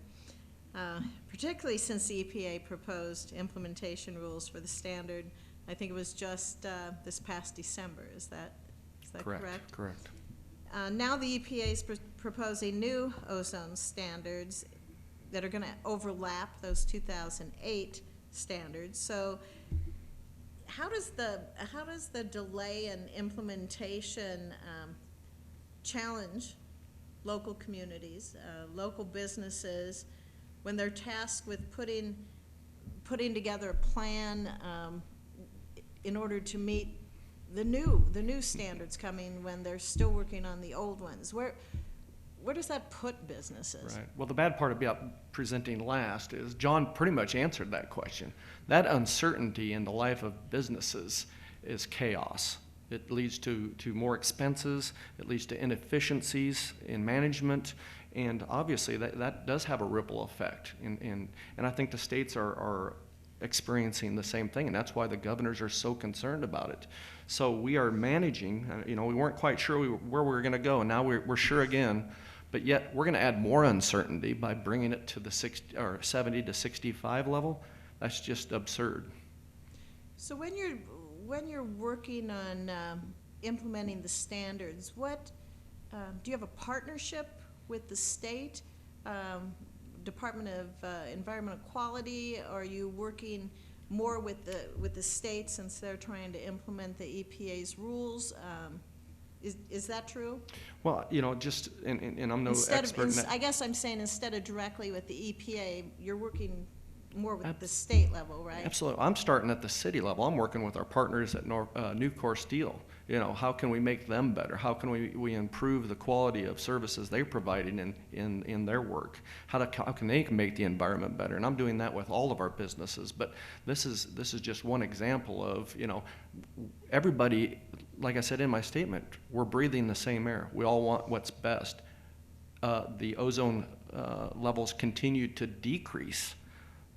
S1: Particularly since the EPA proposed implementation rules for the standard, I think it was just this past December. Is that correct?
S5: Correct.
S1: Now the EPA is proposing new ozone standards that are going to overlap those 2008 standards. So how does the delay in implementation challenge local communities, local businesses, when they're tasked with putting together a plan in order to meet the new standards coming when they're still working on the old ones? Where does that put businesses?
S5: Right. Well, the bad part about presenting last is John pretty much answered that question. That uncertainty in the life of businesses is chaos. It leads to more expenses. It leads to inefficiencies in management. And obviously that does have a ripple effect. And I think the states are experiencing the same thing, and that's why the governors are so concerned about it. So we are managing, you know, we weren't quite sure where we were going to go, and now we're sure again, but yet we're going to add more uncertainty by bringing it to the 70 to 65 level. That's just absurd.
S1: So when you're working on implementing the standards, what do you have a partnership with the state Department of Environmental Quality? Are you working more with the state since they're trying to implement the EPA's rules? Is that true?
S5: Well, you know, just and I'm no expert in that.
S1: I guess I'm saying instead of directly with the EPA, you're working more with the state level, right?
S5: Absolutely. I'm starting at the city level. I'm working with our partners at Nucor Steel. You know, how can we make them better? How can we improve the quality of services they're providing in their work? How can they make the environment better? And I'm doing that with all of our businesses. But this is just one example of, you know, everybody, like I said in my statement, we're breathing the same air. We all want what's best. The ozone levels continue to decrease.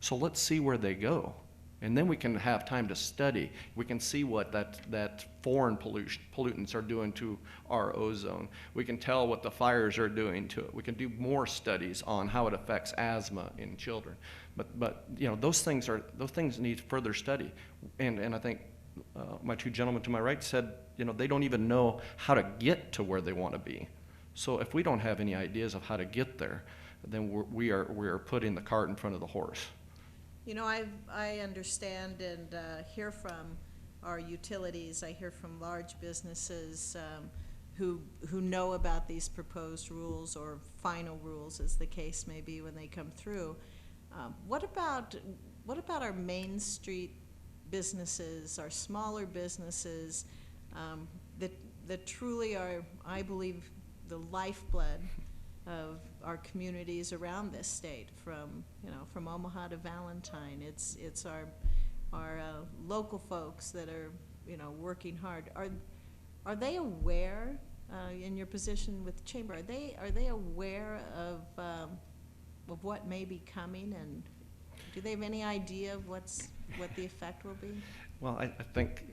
S5: So let's see where they go. And then we can have time to study. We can see what that foreign pollutants are doing to our ozone. We can tell what the fires are doing to it. We can do more studies on how it affects asthma in children. But you know, those things need further study. And I think my two gentlemen to my right said, you know, they don't even know how to get to where they want to be. So if we don't have any ideas of how to get there, then we are putting the cart in front of the horse.
S1: You know, I understand and hear from our utilities. I hear from large businesses who know about these proposed rules or final rules, as the case may be when they come through. What about our Main Street businesses, our smaller businesses, that truly are, I believe, the lifeblood of our communities around this state, from Omaha to Valentine. It's our local folks that are, working hard. Are they aware, in your position with the chamber, are they aware of what may be coming, and do they have any idea of what the effect will be?
S5: Well, I think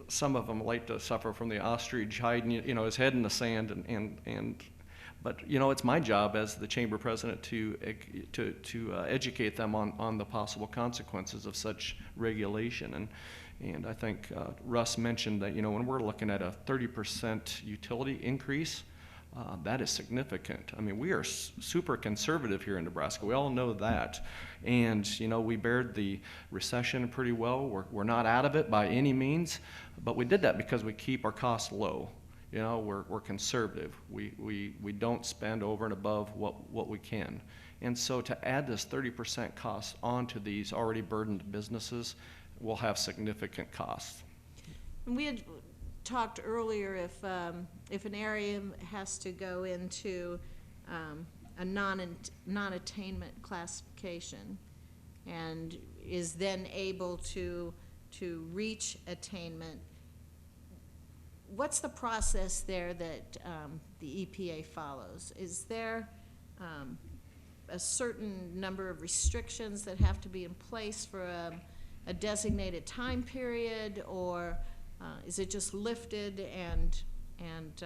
S5: some of them like to suffer from the ostrich hiding, his head in the sand, but it's my job as the chamber president to educate them on the possible consequences of such regulation. And I think Russ mentioned that when we're looking at a 30% utility increase, that is significant. I mean, we are super conservative here in Nebraska. We all know that. And, we bared the recession pretty well. We're not out of it by any means, but we did that because we keep our costs low. We're conservative. We don't spend over and above what we can. And so to add this 30% cost onto these already burdened businesses will have significant costs.
S1: And we had talked earlier if an area has to go into a non-attainment classification and is then able to reach attainment, what's the process there that the EPA follows? Is there a certain number of restrictions that have to be in place for a designated time period, or is it just lifted and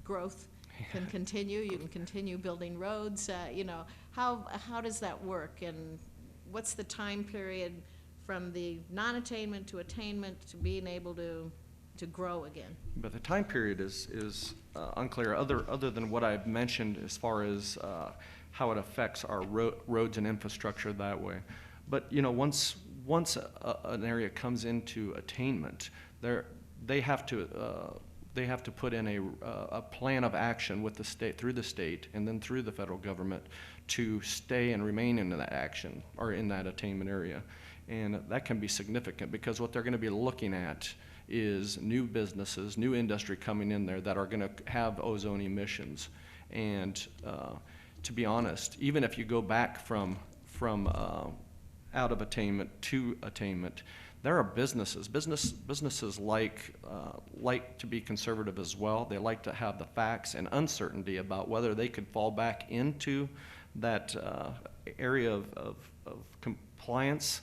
S1: growth can continue? You can continue building roads. How does that work, and what's the time period from the non-attainment to attainment to being able to grow again?
S5: But the time period is unclear, other than what I've mentioned as far as how it affects our roads and infrastructure that way. But once an area comes into attainment, they have to put in a plan of action with the state, through the state, and then through the federal government to stay and remain in that action or in that attainment area. And that can be significant because what they're going to be looking at is new businesses, new industry coming in there that are going to have ozone emissions. And to be honest, even if you go back from out of attainment to attainment, there are businesses like to be conservative as well. They like to have the facts and uncertainty about whether they could fall back into that area of compliance.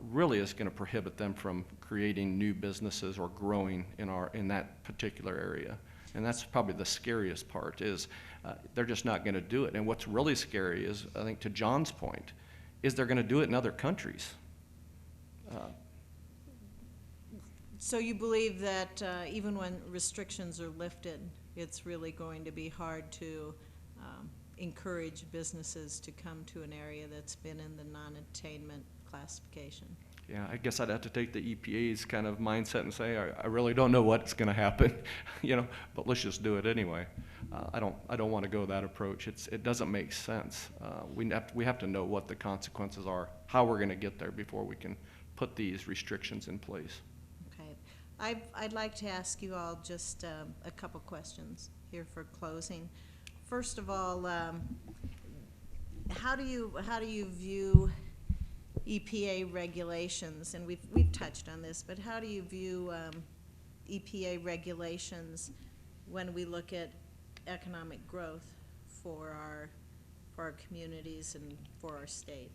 S5: Really is going to prohibit them from creating new businesses or growing in that particular area. And that's probably the scariest part is they're just not going to do it. And what's really scary is, I think to John's point, is they're going to do it in other countries.
S1: So you believe that even when restrictions are lifted, it's really going to be hard to encourage businesses to come to an area that's been in the non-attainment classification?
S5: Yeah, I guess I'd have to take the EPA's kind of mindset and say, I really don't know what's going to happen, but let's just do it anyway. I don't want to go that approach. It doesn't make sense. We have to know what the consequences are, how we're going to get there before we can put these restrictions in place.
S1: Okay, I'd like to ask you all just a couple questions here for closing. First of all, how do you view EPA regulations? And we've touched on this, but how do you view EPA regulations when we look at economic growth for our communities and for our state?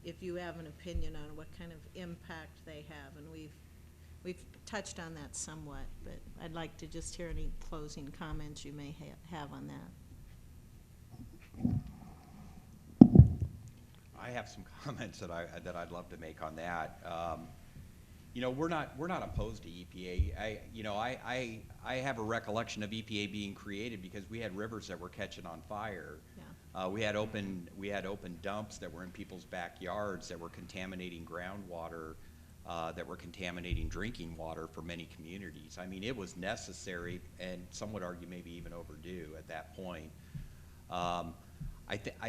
S1: If you have an opinion on what kind of impact they have, and we've touched on that somewhat, but I'd like to just hear any closing comments you may have on that.
S2: I have some comments that I'd love to make on that. We're not opposed to EPA. I have a recollection of EPA being created because we had rivers that were catching on fire.
S1: Yeah.
S2: We had open dumps that were in people's backyards that were contaminating groundwater, that were contaminating drinking water for many communities. I mean, it was necessary, and some would argue maybe even overdue at that point. I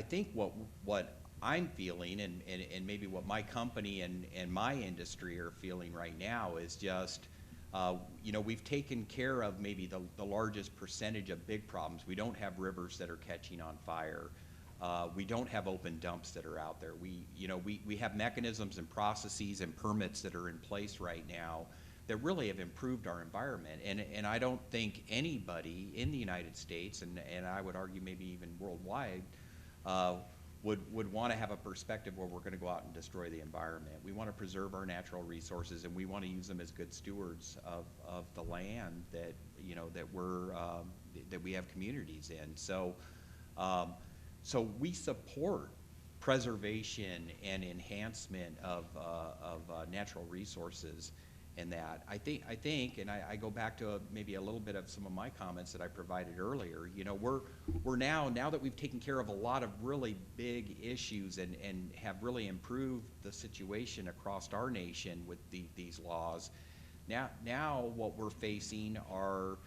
S2: think what I'm feeling, and maybe what my company and my industry are feeling right now is just, you know, we've taken care of maybe the largest percentage of big problems. We don't have rivers that are catching on fire. We don't have open dumps that are out there. We have mechanisms and processes and permits that are in place right now that really have improved our environment. And I don't think anybody in the United States, and I would argue maybe even worldwide, would want to have a perspective where we're going to go out and destroy the environment. We want to preserve our natural resources, and we want to use them as good stewards of the land that, you know, that we have communities in. So we support preservation and enhancement of natural resources. And that I think, and I go back to maybe a little bit of some of my comments that I provided earlier. You know, we're now that we've taken care of a lot of really big issues and have really improved the situation across our nation with these laws. Now what we're facing are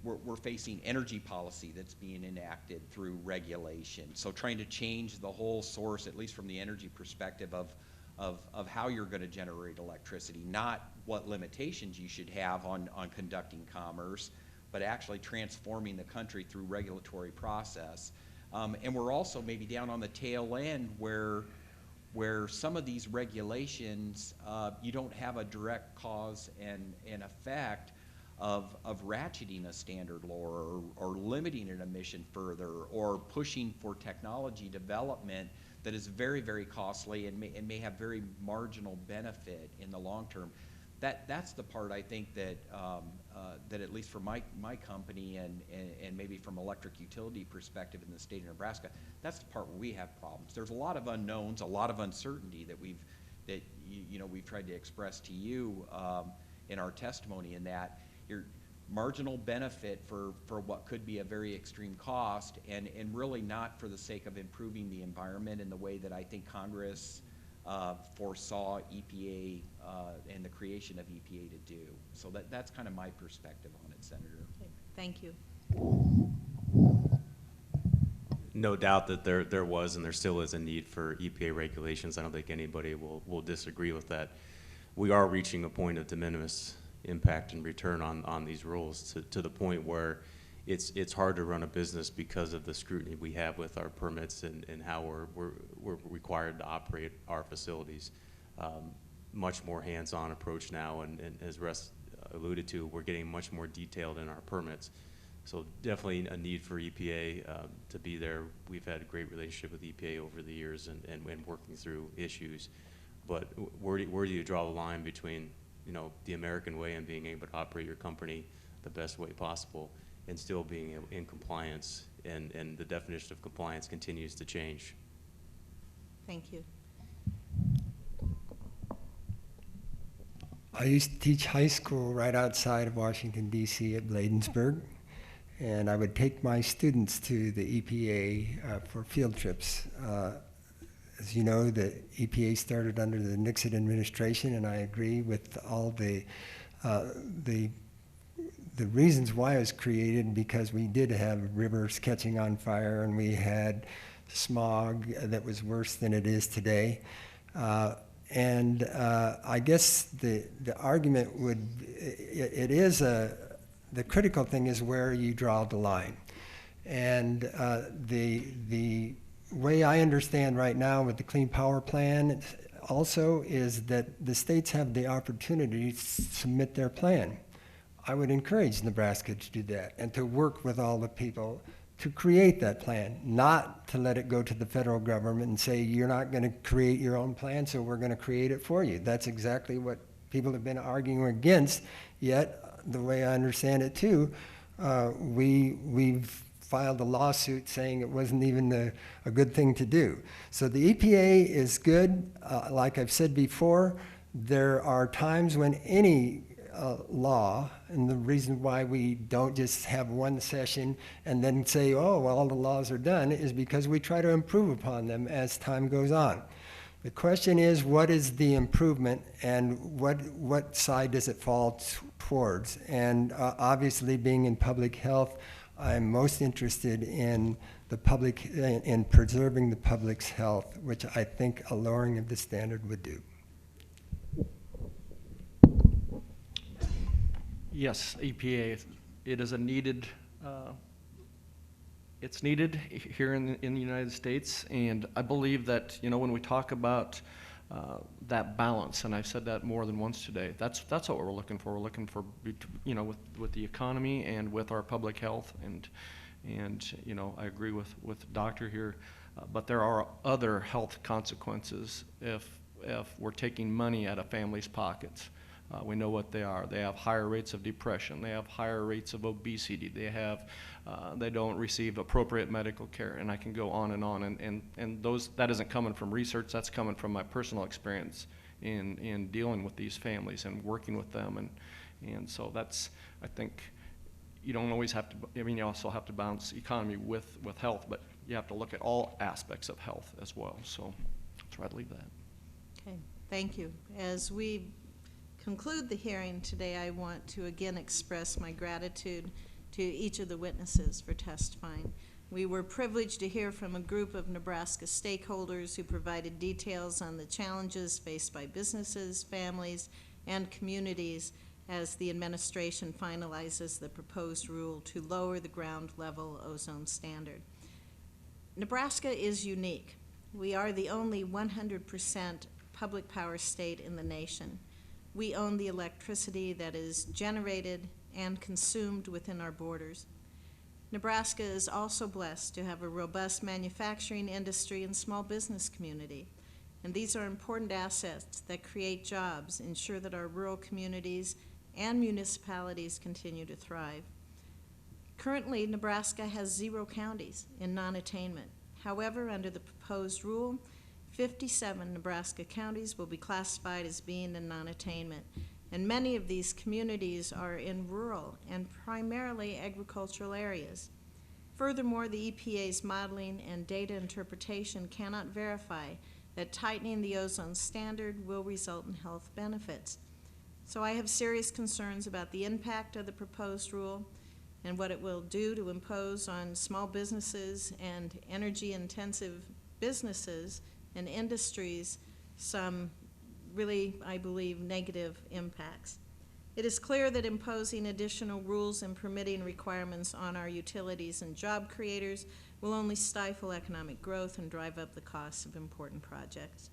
S2: we're facing energy policy that's being enacted through regulation. So trying to change the whole source, at least from the energy perspective of how you're going to generate electricity, not what limitations you should have on conducting commerce, but actually transforming the country through regulatory process. And we're also maybe down on the tail end where some of these regulations, you don't have a direct cause and effect of ratcheting a standard law or limiting an emission further or pushing for technology development that is very, very costly and may have very marginal benefit in the long term. That's the part I think that that at least for my company and maybe from electric utility perspective in the state of Nebraska, that's the part where we have problems. There's a lot of unknowns, a lot of uncertainty that we've tried to express to you in our testimony, in that your marginal benefit for what could be a very extreme cost, and really not for the sake of improving the environment in the way that I think Congress foresaw EPA and the creation of EPA to do. So that's kind of my perspective on it, Senator.
S1: Okay, thank you.
S3: No doubt that there was and there still is a need for EPA regulations. I don't think anybody will disagree with that. We are reaching a point of de minimis impact and return on these rules to the point where it's hard to run a business because of the scrutiny we have with our permits and how we're required to operate our facilities. Much more hands-on approach now, and as Russ alluded to, we're getting much more detailed in our permits. So definitely a need for EPA to be there. We've had a great relationship with EPA over the years and working through issues. But where do you draw the line between, you know, the American way and being able to operate your company the best way possible and still being in compliance, and the definition of compliance continues to change.
S1: Thank you.
S4: I used to teach high school right outside of Washington, D.C. at Bladensburg, and I would take my students to the EPA for field trips. As you know, the EPA started under the Nixon administration, and I agree with all the reasons why it was created, because we did have rivers catching on fire and we had smog that was worse than it is today. I guess the argument would, the critical thing is where you draw the line. And the way I understand right now with the Clean Power Plan also is that the states have the opportunity to submit their plan. I would encourage Nebraska to do that and to work with all the people to create that plan, not to let it go to the federal government and say, you're not going to create your own plan, so we're going to create it for you. That's exactly what people have been arguing against, yet the way I understand it too, we've filed a lawsuit saying it wasn't even a good thing to do. So the EPA is good. Like I've said before, there are times when any law, and the reason why we don't just have one session and then say, oh, well, all the laws are done, is because we try to improve upon them as time goes on. The question is, what is the improvement, and what side does it fall towards? And obviously, being in public health, I'm most interested in the the public, in preserving the public's health, which I think a lowering of the standard would do.
S5: Yes, EPA, it is a needed, it's needed here in the United States, and I believe that, you know, when we talk about that balance, and I've said that more than once today, that's what we're looking for. We're looking for, you know, with the economy and with our public health, and you know, I agree with the doctor here, but there are other health consequences if we're taking money out of families' pockets. We know what they are. They have higher rates of depression. They have higher rates of obesity. They don't receive appropriate medical care, and I can go on and on. And that isn't coming from research. That's coming from my personal experience in dealing with these families and working with them. And so that's, I think, you don't always have to. I mean, you also have to balance economy with health, but you have to look at all aspects of health as well. So that's where I'd leave that.
S1: Okay, thank you. As we conclude the hearing today, I want to again express my gratitude to each of the witnesses for testifying. We were privileged to hear from a group of Nebraska stakeholders who provided details on the challenges faced by businesses, families, and communities as the administration finalizes the proposed rule to lower the ground level ozone standard. Nebraska is unique. We are the only 100% public power state in the nation. We own the electricity that is generated and consumed within our borders. Nebraska is also blessed to have a robust manufacturing industry and small business community. And these are important assets that create jobs, ensure that our rural communities and municipalities continue to thrive. Currently, Nebraska has 0 counties in non-attainment. However, under the proposed rule, 57 Nebraska counties will be classified as being in non-attainment, and many of these communities are in rural and primarily agricultural areas. Furthermore, the EPA's modeling and data interpretation cannot verify that tightening the ozone standard will result in health benefits. So I have serious concerns about the impact of the proposed rule and what it will do to impose on small businesses and energy-intensive businesses and industries some really, I believe, negative impacts. It is clear that imposing additional rules and permitting requirements on our utilities and job creators will only stifle economic growth and drive up the costs of important projects.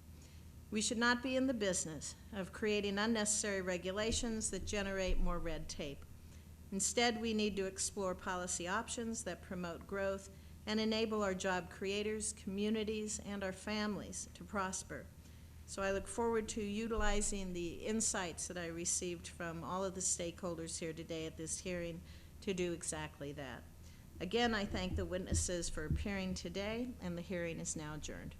S1: We should not be in the business of creating unnecessary regulations that generate more red tape. Instead, we need to explore policy options that promote growth and enable our job creators, communities, and our families to prosper. So I look forward to utilizing the insights that I received from all of the stakeholders here today at this hearing to do exactly that. Again, I thank the witnesses for appearing today, and the hearing is now adjourned.